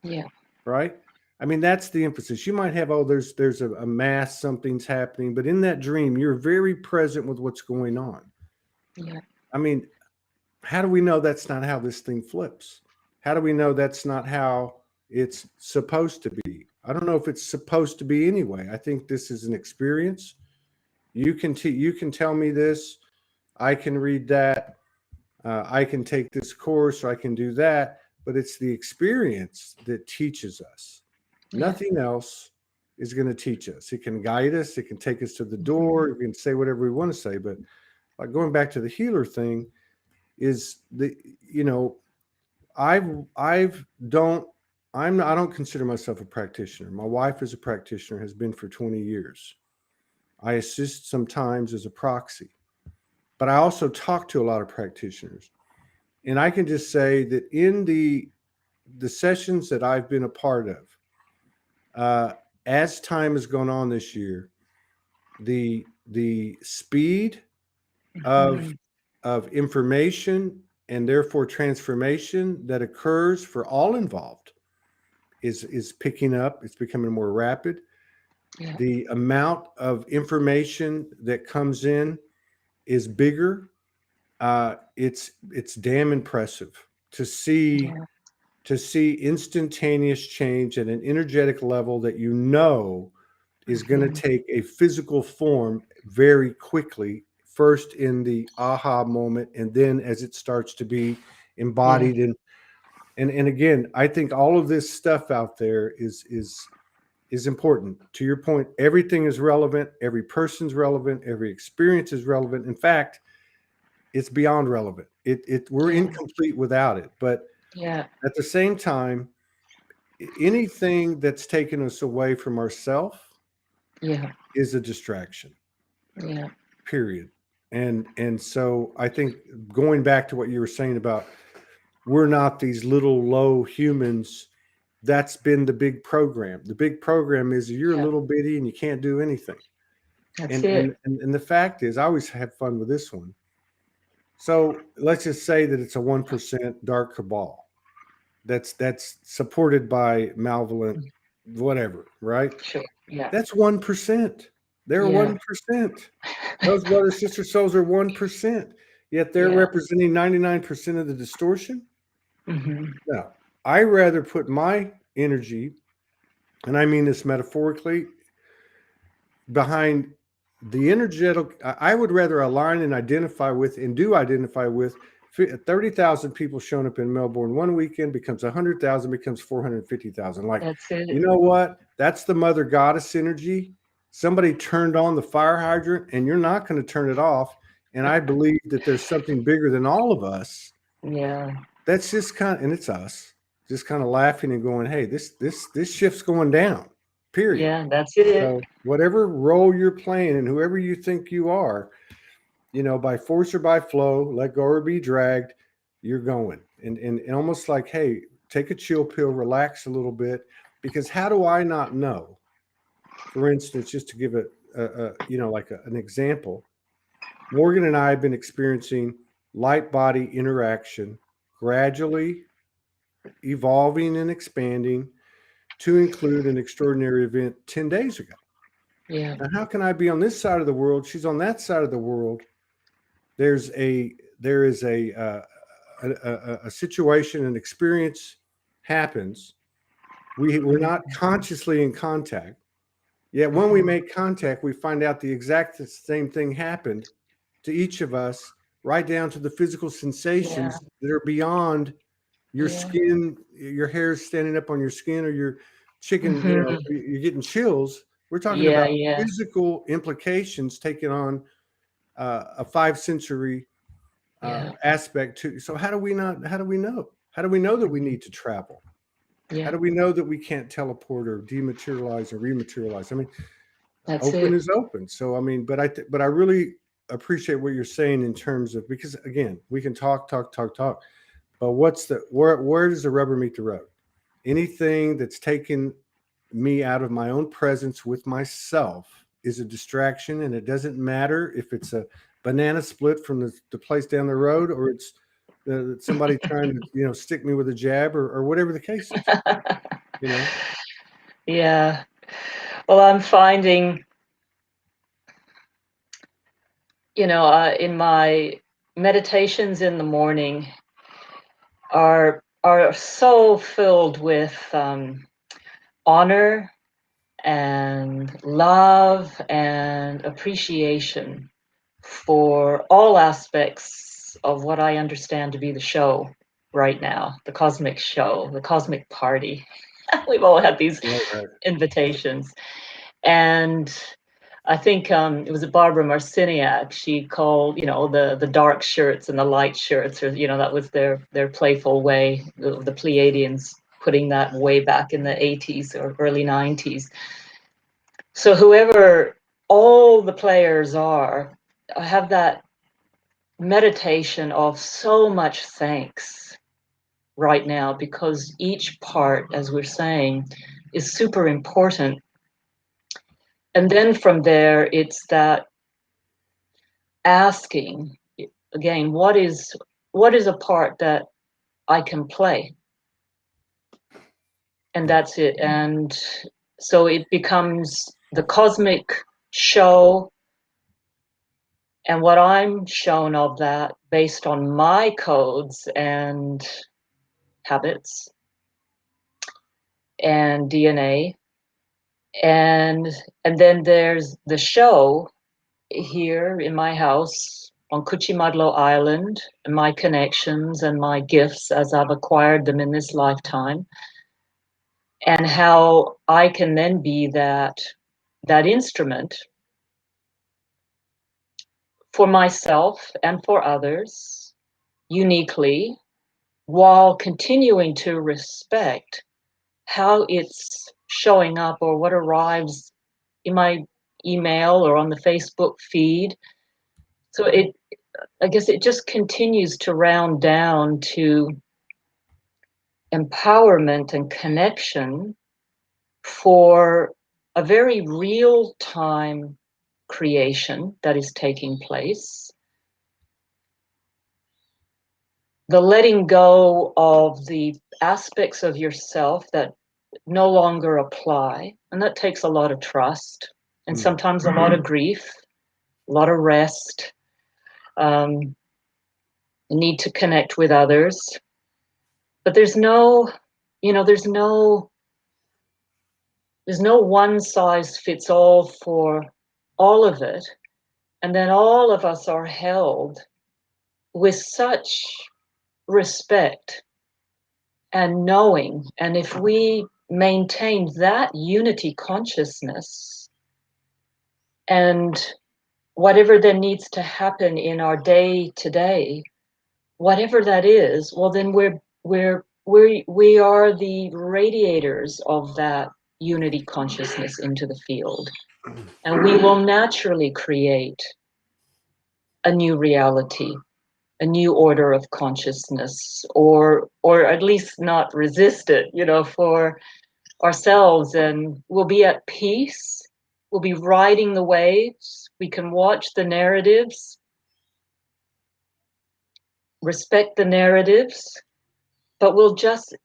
Yeah. Right? I mean, that's the emphasis. You might have, there's a mass, something's happening, but in that dream, you're very present with what's going on. Yeah. I mean, how do we know that's not how this thing flips? How do we know that's not how it's supposed to be? I don't know if it's supposed to be anyway. I think this is an experience. You can tell me this. I can read that. I can take this course, or I can do that. But it's the experience that teaches us. Nothing else is going to teach us. It can guide us. It can take us to the door. We can say whatever we want to say. But like going back to the healer thing, is I don't consider myself a practitioner. My wife is a practitioner, has been for 20 years. I assist sometimes as a proxy, but I also talk to a lot of practitioners. And I can just say that in the sessions that I've been a part of, as time has gone on this year, the speed of information and therefore transformation that occurs for all involved is picking up. It's becoming more rapid. Yeah. The amount of information that comes in is bigger. It's damn impressive to see instantaneous change at an energetic level that is going to take a physical form very quickly, first in the aha moment, and then as it starts to be embodied. And again, I think all of this stuff out there is important. To your point, everything is relevant. Every person's relevant. Every experience is relevant. In fact, it's beyond relevant. We're incomplete without it. But at the same time, anything that's taken us away from ourselves is a distraction. Period. And so I think going back to what you were saying about we're not these little low humans, that's been the big program. The big program is you're a little bitty and you can't do anything. That's it. And the fact is, I always have fun with this one. So let's just say that it's a 1% dark cabal that's supported by malevolent whatever, right? Sure. Yeah. That's 1%. They're 1%. Those brother sister souls are 1%. Yet they're representing 99% of the distortion. Now, I rather put my energy, and I mean this metaphorically, behind the energetic. I would rather align and identify with, and do identify with, 30,000 people showing up in Melbourne one weekend becomes 100,000, becomes 450,000. Like, that's it. You know what? That's the mother goddess energy. Somebody turned on the fire hydrant, and you're not going to turn it off. And I believe that there's something bigger than all of us. Yeah. That's just and it's us, just kind of laughing and going, hey, this shift's going down, period. Yeah, that's it. So whatever role you're playing and whoever you think you are, by force or by flow, let go or be dragged, you're going. And almost like, hey, take a chill pill, relax a little bit, because how do I not know? For instance, just to give an example, Morgan and I have been experiencing light body interaction gradually evolving and expanding to include an extraordinary event 10 days ago. Yeah. Now, how can I be on this side of the world? She's on that side of the world. There is a situation, an experience happens. We're not consciously in contact. Yet when we make contact, we find out the exact same thing happened to each of us, right down to the physical sensations that are beyond your skin, your hair standing up on your skin, or your chicken, you're getting chills. We're talking about physical implications taking on a 5 sensory aspect to. So how do we know? How do we know that we need to travel? How do we know that we can't teleport or dematerialize or rematerialize? I mean, open is open. So I mean, but I really appreciate what you're saying in terms of, because again, we can talk, but where does the rubber meet the road? Anything that's taken me out of my own presence with myself is a distraction, and it doesn't matter if it's a banana split from the place down the road, or it's somebody trying to stick me with a jab, or whatever the case is. Yeah. Well, I'm finding, in my meditations in the morning are so filled with honor and love and appreciation for all aspects of what I understand to be the show right now, the cosmic show, the cosmic party. We've all had these invitations. And I think it was Barbara Marciniak. She called, the dark shirts and the light shirts, or that was their playful way. The Pleiadians putting that way back in the 80s or early 90s. So whoever all the players are, I have that meditation of so much thanks right now, because each part, as we're saying, is super important. And then from there, it's that asking again, what is a part that I can play? And that's it. And so it becomes the cosmic show, and what I'm shown of that based on my codes and habits and DNA. And then there's the show here in my house on Cuchimadlo Island, and my connections and my gifts as I've acquired them in this lifetime, and how I can then be that instrument for myself and for others uniquely, while continuing to respect how it's showing up or what arrives in my email or on the Facebook feed. So I guess it just continues to round down to empowerment and connection for a very real time creation that is taking place. The letting go of the aspects of yourself that no longer apply. And that takes a lot of trust and sometimes a lot of grief, a lot of rest, the need to connect with others. But there's no one size fits all for all of it. And then all of us are held with such respect and knowing. And if we maintain that unity consciousness, and whatever then needs to happen in our day to day, whatever that is, well, then we are the radiators of that unity consciousness into the field, and we will naturally create a new reality, a new order of consciousness, or at least not resist it, for ourselves, and we'll be at peace. We'll be riding the waves. We can watch the narratives, respect the narratives, but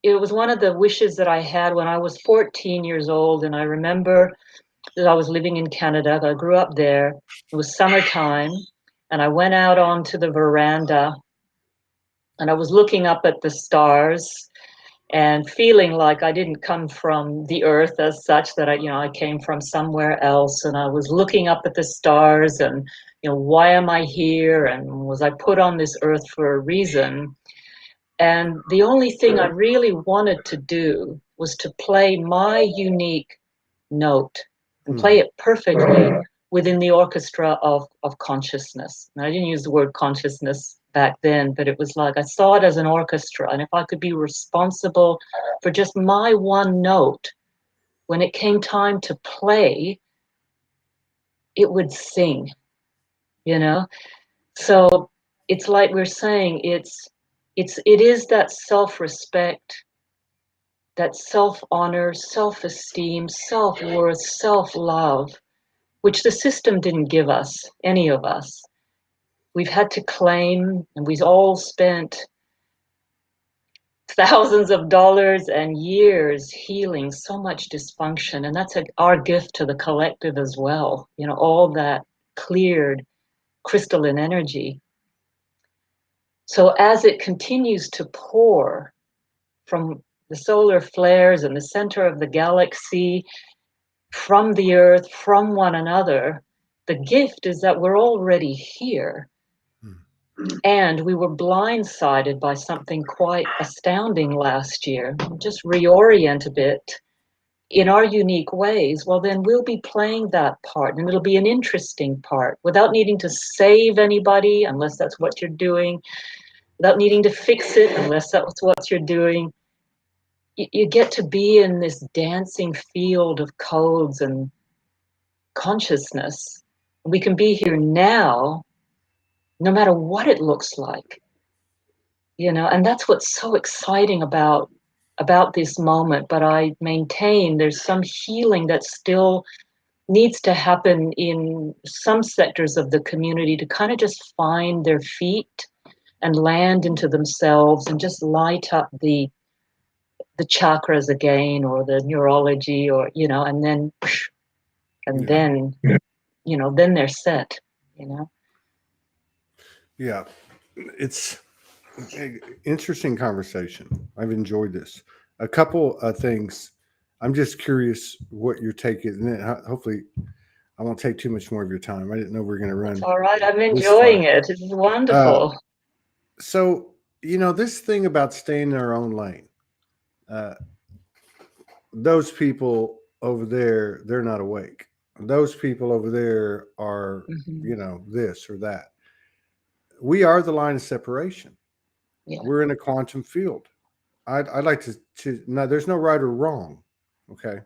it was one of the wishes that I had when I was 14 years old, and I remember that I was living in Canada. I grew up there. It was summertime, and I went out onto the veranda, and I was looking up at the stars and feeling like I didn't come from the earth as such, that I came from somewhere else. And I was looking up at the stars and, why am I here? And was I put on this earth for a reason? And the only thing I really wanted to do was to play my unique note and play it perfectly within the orchestra of consciousness. And I didn't use the word consciousness back then, but it was like I saw it as an orchestra. And if I could be responsible for just my one note, when it came time to play, it would sing, So it's like we're saying, it is that self-respect, that self-honor, self-esteem, self-worth, self-love, which the system didn't give us, any of us. We've had to claim, and we've all spent thousands of dollars and years healing so much dysfunction. And that's our gift to the collective as well. All that cleared crystalline energy. So as it continues to pour from the solar flares in the center of the galaxy, from the earth, from one another, the gift is that we're already here. And we were blindsided by something quite astounding last year. Just reorient a bit. in our unique ways, well, then we'll be playing that part, and it'll be an interesting part without needing to save anybody, unless that's what you're doing, without needing to fix it, unless that's what you're doing. You get to be in this dancing field of codes and consciousness. We can be here now, no matter what it looks like, and that's what's so exciting about this moment. But I maintain there's some healing that still needs to happen in some sectors of the community to kind of just find their feet and land into themselves and just light up the chakras again, or the neurology, or and then then then they're set. Yeah, it's an interesting conversation. I've enjoyed this. A couple of things. I'm just curious what your take is, and then hopefully I won't take too much more of your time. I didn't know we were going to run. That's all right. I'm enjoying it. It's wonderful. So, this thing about staying in our own lane, those people over there, they're not awake. Those people over there are, this or that. We are the line of separation. Yeah. We're in a quantum field. I'd like to no, there's no right or wrong. Okay.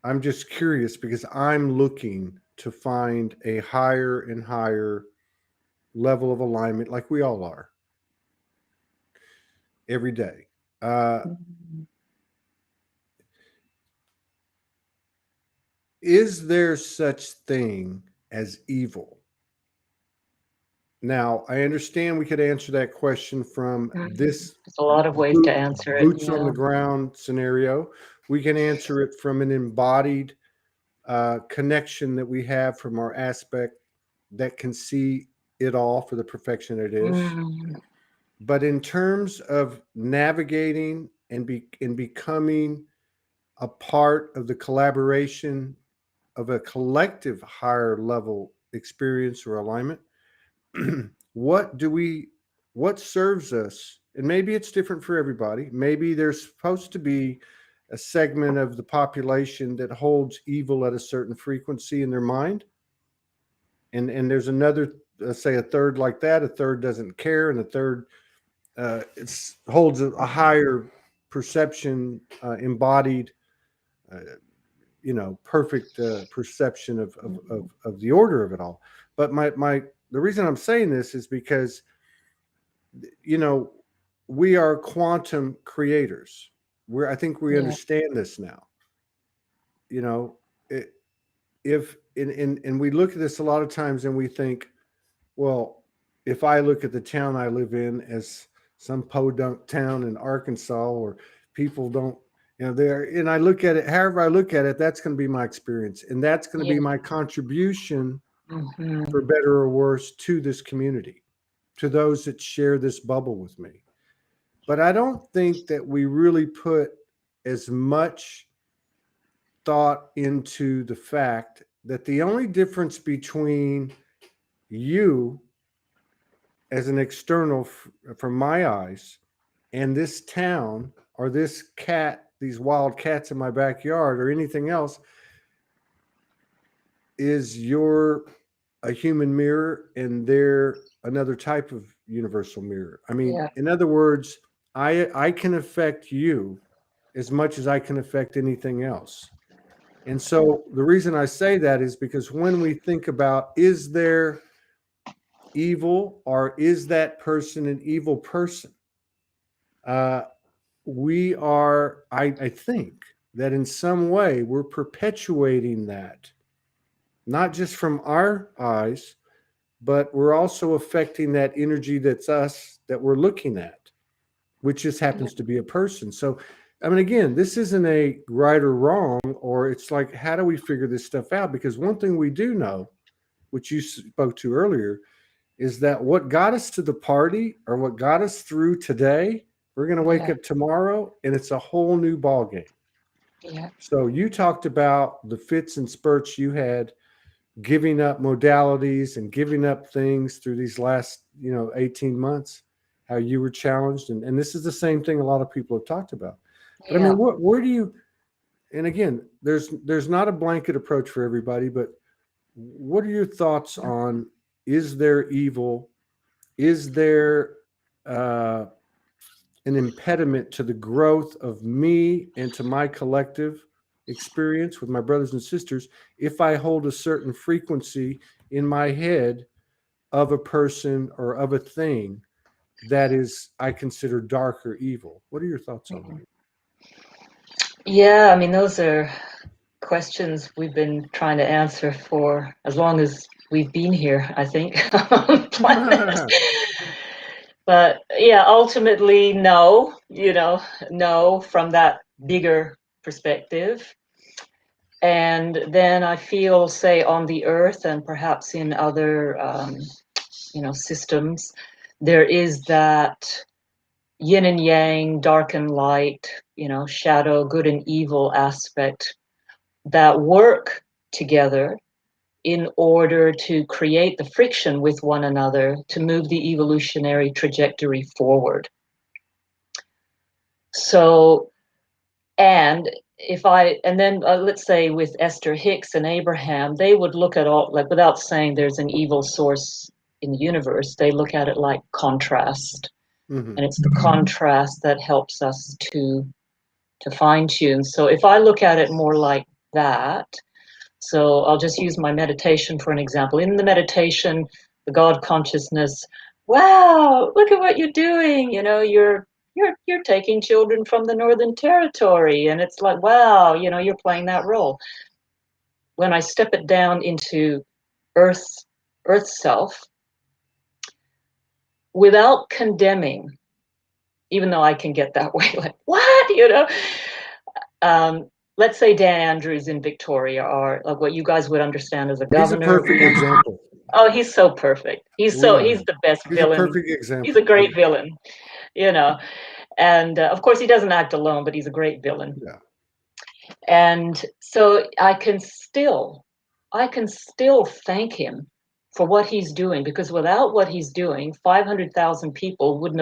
I'm just curious because I'm looking to find a higher and higher level of alignment, like we all are, every day. Is there such thing as evil? Now, I understand we could answer that question from this. There's a lot of ways to answer it. Boots on the ground scenario. We can answer it from an embodied connection that we have from our aspect that can see it all for the perfection it is. But in terms of navigating and becoming a part of the collaboration of a collective higher level experience or alignment, what serves us? And maybe it's different for everybody. Maybe there's supposed to be a segment of the population that holds evil at a certain frequency in their mind. And there's another, say a third like that, a third doesn't care, and a third holds a higher perception, embodied, perfect perception of the order of it all. But the reason I'm saying this is because, we are quantum creators. I think we understand this now. And we look at this a lot of times and we think, well, if I look at the town I live in as some podunk town in Arkansas, or people don't, and I look at it, however I look at it, that's going to be my experience. And that's going to be my contribution, for better or worse, to this community, to those that share this bubble with me. But I don't think that we really put as much thought into the fact that the only difference between you as an external from my eyes and this town, or this cat, these wild cats in my backyard, or anything else, is you're a human mirror and they're another type of universal mirror. I mean, in other words, I can affect you as much as I can affect anything else. And so the reason I say that is because when we think about, is there evil, or is that person an evil person? We are, I think that in some way we're perpetuating that, not just from our eyes, but we're also affecting that energy that's us, that we're looking at, which just happens to be a person. So, I mean, again, this isn't a right or wrong, or it's like, how do we figure this stuff out? Because one thing we do know, which you spoke to earlier, is that what got us to the party, or what got us through today, we're going to wake up tomorrow and it's a whole new ball game. Yeah. So you talked about the fits and spurts you had, giving up modalities and giving up things through these last, 18 months, how you were challenged. And this is the same thing a lot of people have talked about. But I mean, where do you, and again, there's not a blanket approach for everybody, but what are your thoughts on, is there evil? Is there uh, an impediment to the growth of me and to my collective experience with my brothers and sisters if I hold a certain frequency in my head of a person or of a thing that is, I consider, dark or evil? What are your thoughts on that? Yeah, I mean, those are questions we've been trying to answer for as long as we've been here, I think, on planet. But yeah, ultimately, no, no, from that bigger perspective. And then I feel, say, on the earth and perhaps in other, systems, there is that yin and yang, dark and light, shadow, good and evil aspect that work together in order to create the friction with one another to move the evolutionary trajectory forward. So, and then let's say with Esther Hicks and Abraham, they would look at all, like, without saying there's an evil source in the universe, they look at it like contrast. Mm-hmm. And it's the contrast that helps us to fine tune. So if I look at it more like that, so I'll just use my meditation for an example. In the meditation, the God consciousness, wow, look at what you're doing. You're taking children from the Northern Territory, and it's like, wow, you're playing that role. When I step it down into Earth self, without condemning, even though I can get that way, like, what, let's say Dan Andrews in Victoria, or like what you guys would understand as a governor. He's a perfect example. Oh, he's so perfect. He's the best He's villain. a perfect example. He's a great villain, and of course he doesn't act alone, but he's a great villain. Yeah. And so I can still thank him for what he's doing, because without what he's doing, 500,000 people would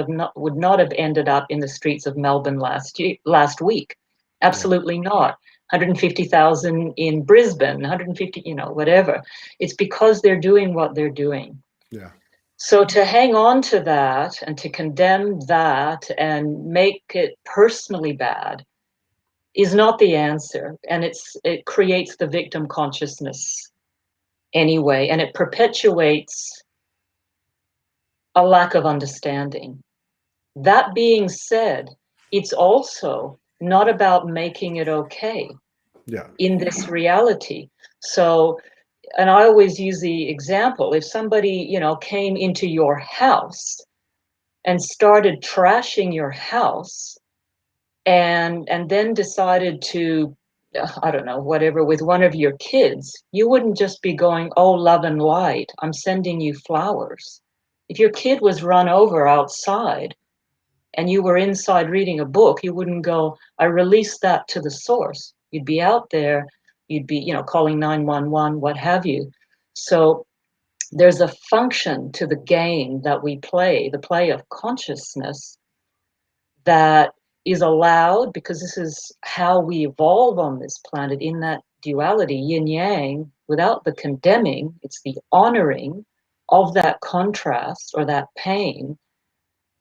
not have ended up in the streets of Melbourne last week. Absolutely not. 150,000 in Brisbane, 150, whatever. It's because they're doing what they're doing. Yeah. So to hang on to that and to condemn that and make it personally bad is not the answer. And it creates the victim consciousness anyway, and it perpetuates a lack of understanding. That being said, it's also not about making it okay in this reality. So, and I always use the example, if somebody, came into your house and started trashing your house and then decided to, I don't know, whatever, with one of your kids, you wouldn't just be going, oh, love and light, I'm sending you flowers. If your kid was run over outside and you were inside reading a book, you wouldn't go, I release that to the source. You'd be out there, you'd be, calling 911, what have you. So there's a function to the game that we play, the play of consciousness, that is allowed, because this is how we evolve on this planet, in that duality, yin yang, without the condemning. It's the honoring of that contrast or that pain,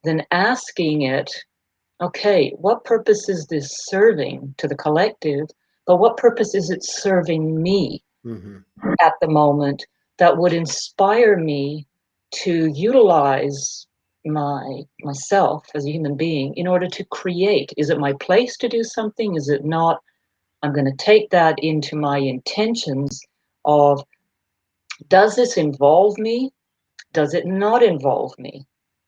then asking it, okay, what purpose is this serving to the collective, but what purpose is it serving me at the moment that would inspire me to utilize myself as a human being in order to create? Is it my place to do something? Is it not? I'm going to take that into my intentions of, does this involve me? Does it not involve me?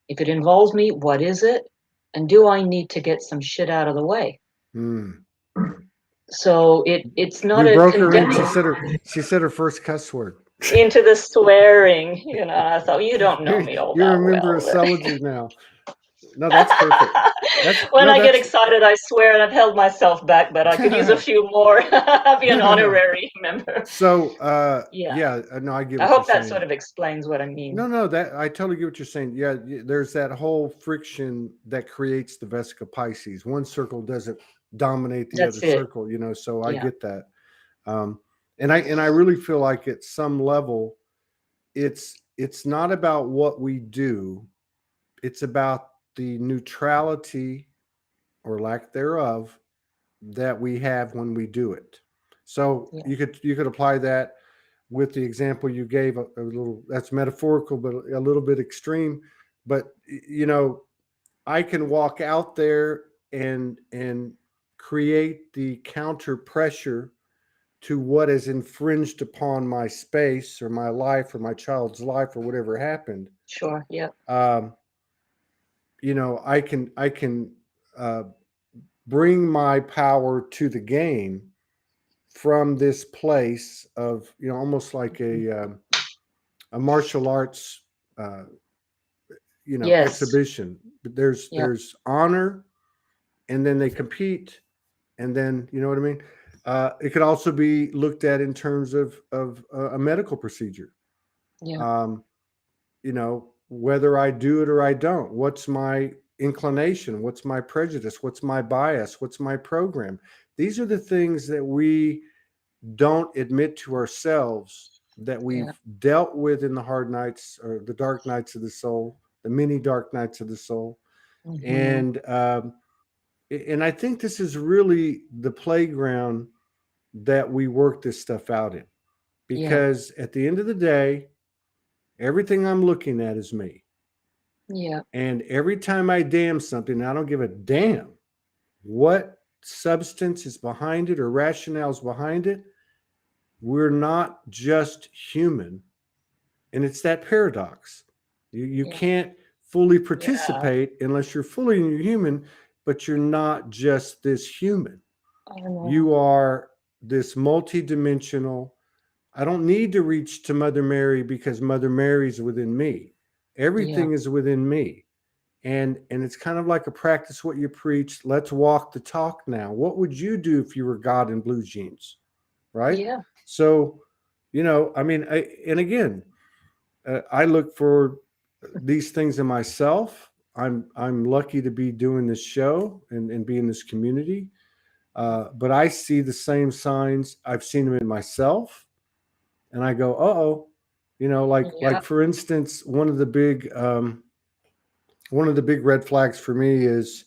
If it involves me, what is it? And do I need to get some shit out of the way? So it's not we a broke her in. condemning. She said her first cuss word. Into the swearing, I thought, you don't know me all You're that a member well. of Soulogy now. No, that's perfect. When I get excited, I swear, and I've held myself back, but I could use a few more. I'll be an honorary member. So, no, I get what you're saying. I hope that sort of explains what I mean. No, that I totally get what you're saying. Yeah, there's that whole friction that creates the Vesica Pisces. One circle doesn't dominate the other That's it. circle, you know, so I Yeah. get that. And I really feel like at some level, it's not about what we do. It's about the neutrality or lack thereof that we have when we do it. So Yeah. you could apply that with the example you gave a little, that's metaphorical, but a little bit extreme. But you know, I can walk out there and create the counter pressure to what has infringed upon my space or my life or my child's life or whatever happened. Sure. Yeah. Um, you know, I can uh, bring my power to the game from this place of, you know, almost like a martial arts uh, you know, Yes. exhibition. But Yeah. there's honor, and then they compete, and then, you know what I mean. It could also be looked at in terms of a medical procedure. Yeah. Um, you know, whether I do it or I don't. What's my inclination? What's my prejudice? What's my bias? What's my program? These are the things that we don't admit to ourselves that Yeah. we've dealt with in the hard nights or the dark nights of the soul, the many dark nights of the soul. Hmm. And I think this is really the playground that we work this stuff out in, Yeah. because at the end of the day, everything I'm looking at is me. Yeah. And every time I damn something, I don't give a damn what substance is behind it or rationales behind it. We're not just human. And it's that paradox. You Yeah. can't fully Yeah. participate unless you're fully human, but you're not just this human. I know. You are this multidimensional. I don't need to reach to Mother Mary because Mother Mary's within me. Yeah. Everything is within me. And it's kind of like a practice what you preach. Let's walk the talk now. What would you do if you were God in blue jeans? Right? Yeah. So, you know, I mean, and again, I look for these things in myself. I'm lucky to be doing this show and be in this community. But I see the same signs. I've seen them in myself, and I go, oh, you know, Yeah. like for instance, one of the big red flags for me is,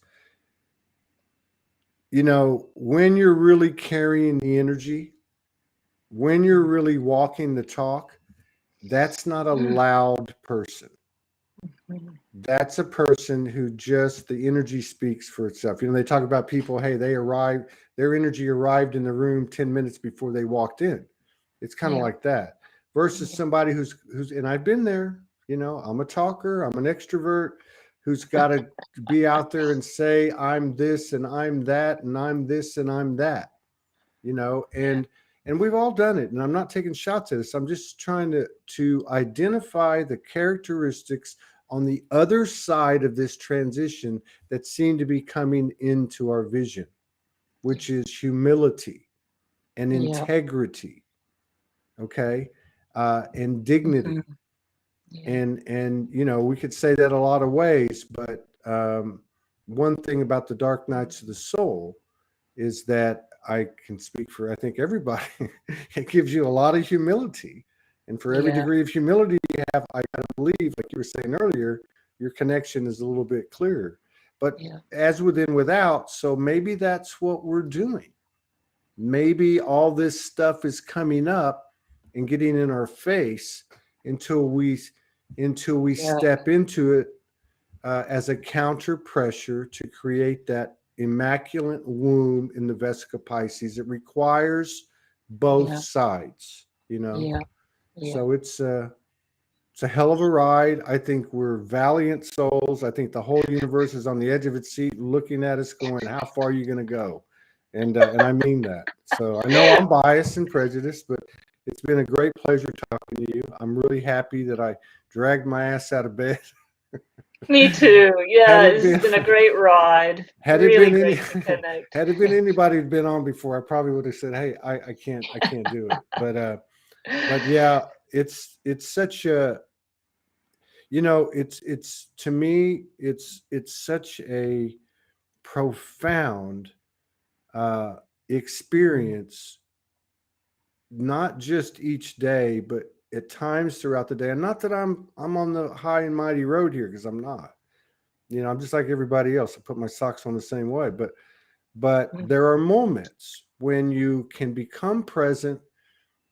you know, when you're really carrying the energy, when you're really walking the talk, that's not a loud person. That's a person who just the energy speaks for itself. You know, they talk about people, hey, they arrived, their energy arrived in the room 10 minutes before they walked in. It's kind of Yeah. like that versus somebody who's, and I've been there, you know, I'm a talker, I'm an extrovert who's got to be out there and say, I'm this and I'm that, and I'm this and I'm that, you know, Yeah. and we've all done it. And I'm not taking shots at us. I'm just trying to identify the characteristics on the other side of this transition that seem to be coming into our vision, which is humility and Yeah. integrity, okay, and Hmm. dignity. Yeah. And you know, we could say that a lot of ways, but one thing about the dark nights of the soul is that I can speak for, I think, everybody. It gives you a lot of humility. And for every Yeah. degree of humility you have, I kind of believe, like you were saying earlier, your connection is a little bit clearer. But Yeah. as within, without, so maybe that's what we're doing. Maybe all this stuff is coming up and getting in our face until we Yeah. step into it as a counter pressure to create that immaculate womb in the Vesica Pisces. It requires both Yeah. sides, you know. Yeah. Yeah. So it's a hell of a ride. I think we're valiant souls. I think the whole universe is on the edge of its seat, looking at us, going, "How far are you going to go?" And I mean that. So I know I'm biased and prejudiced, but it's been a great pleasure talking to you. I'm really happy that I dragged my ass out of bed. Me too. Had Yeah, it it's been been a great ride. had it Really been any great to connect. had it been anybody who'd been on before, I probably would have said, "Hey, I can't do it." But yeah, it's such a, you know, it's to me, it's such a profound experience, not just each day, but at times throughout the day. And not that I'm on the high and mighty road here, because I'm not. You know, I'm just like everybody else. I put my socks on the same way. But there are moments when you can become present.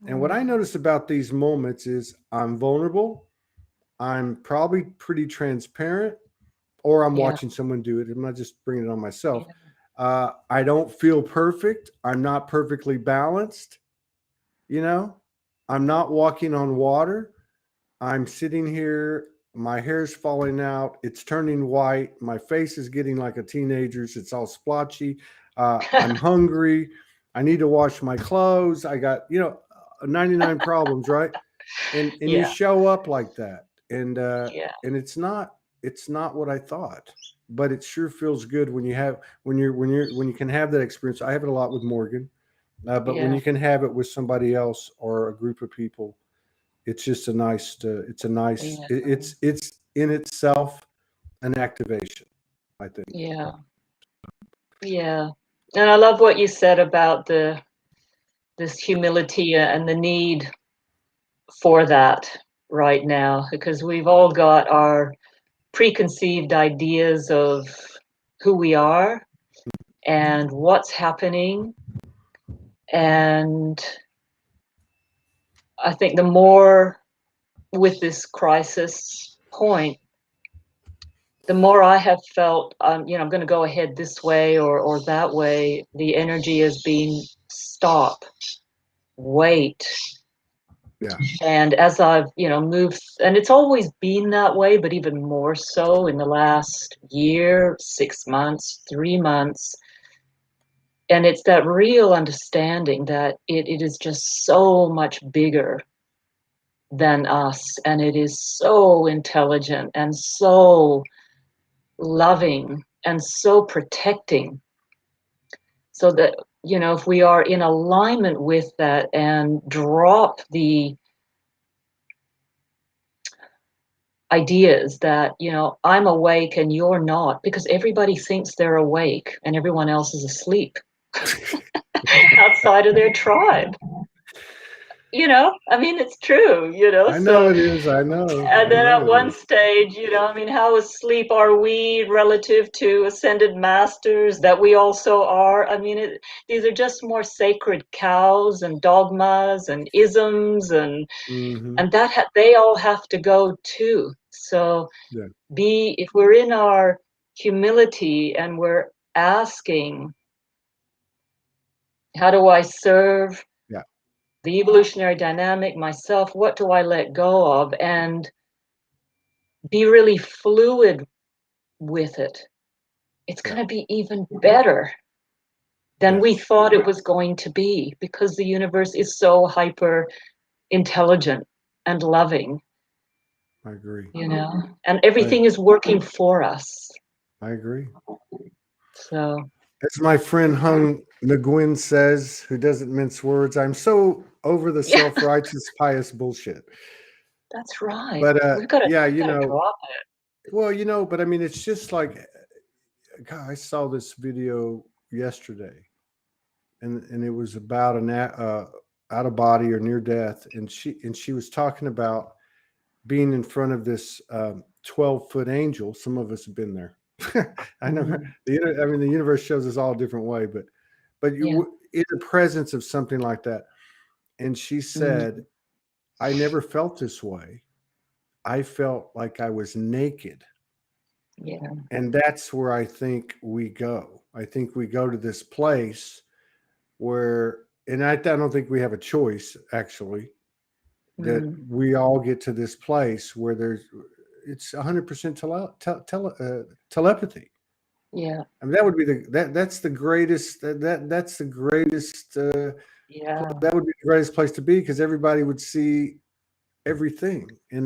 And what I notice about these moments is I'm vulnerable. I'm probably pretty transparent, or I'm watching someone do it. I'm not just bringing it on myself. I don't feel perfect. I'm not perfectly balanced. You know, I'm not walking on water. I'm sitting here. My hair's falling out. It's turning white. My face is getting like a teenager's. It's all splotchy. I'm hungry. I need to wash my clothes. I got, 99 problems, right? And you show up like that. And it's not what I thought, but it sure feels good when you can have that experience. I have it a lot with Morgan, but when you can have it with somebody else or a group of people, it's just it's in itself an activation, I think. Yeah. And I love what you said about this humility and the need for that right now, because we've all got our preconceived ideas of who we are and what's happening. And I think the more with this crisis point, the more I have felt, I'm going to go ahead this way or that way, the energy is being stop, wait. Yeah. And as I've, moved, and it's always been that way, but even more so in the last year, 6 months, 3 months. And it's that real understanding that it is just so much bigger than us. And it is so intelligent and so loving and so protecting. So that, if we are in alignment with that and drop the ideas that, I'm awake and you're not, because everybody thinks they're awake and everyone else is asleep outside of their tribe. It's true, I know it is. I know. And then at one stage, how asleep are we relative to ascended masters that we also are? These are just more sacred cows and dogmas and isms, and that they all have to go too. So if we're in our humility and we're asking, how do I serve the evolutionary dynamic, myself? What do I let go of? And be really fluid with it. It's going to be even better than we thought it was going to be, because the universe is so hyper intelligent and loving. I agree. And everything is working for us. I agree. So, as my friend Hung Nguyen says, who doesn't mince words, I'm so over the self-righteous, pious bullshit. That's right. But we've got to drop it. Well, but it's just like, God, I saw this video yesterday, and it was about an out of body or near death, and she was talking about being in front of this 12-foot angel. Some of us have been there. I know the universe shows us all a different way, but you in the presence of something like that. And she said, I never felt this way. I felt like I was naked. Yeah. And that's where I think we go. I think we go to this place where, and I don't think we have a choice, actually, that we all get to this place where it's 100% telepathy. Yeah. That would be that's the greatest, that's the greatest, that would be the greatest place to be, because everybody would see everything. And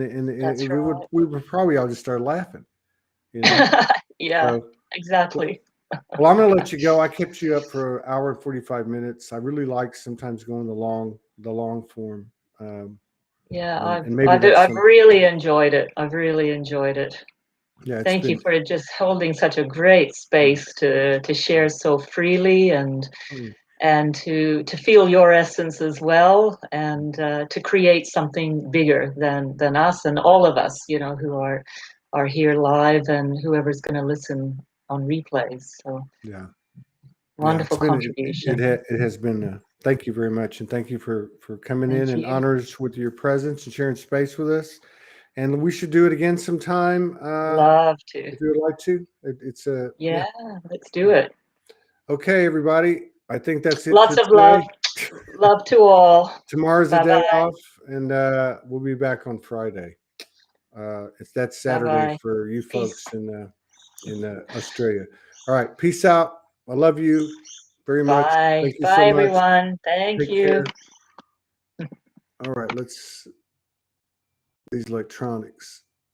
we would probably all just start laughing. Exactly. Well, I'm going to let you go. I kept you up for an hour and 45 minutes. I really like sometimes going the long form. I've really enjoyed it. I've really enjoyed it. Yeah, it's Thank you been. for just holding such a great space to share so freely and to feel your essence as well, and to create something bigger than us and all of us, you know, who are here live and whoever's going to listen on replays. So Yeah. Yeah, it's wonderful been contribution. it has been. Thank you very much, and thank you for coming in Thank and you. honor us with your presence and sharing space with us. And we should do it again sometime Love to. if you would like to. It's a Yeah, let's do it. Okay, everybody. I think that's it Lots for of today. love to all. Tomorrow's the Bye day bye. off, and we'll be back on Friday. That's Bye Saturday bye. for you Peace. folks in Australia. All right, peace out. I love you very much. Bye. Thank you so Bye, much. everyone. Thank Take you. care. All right, let's these electronics.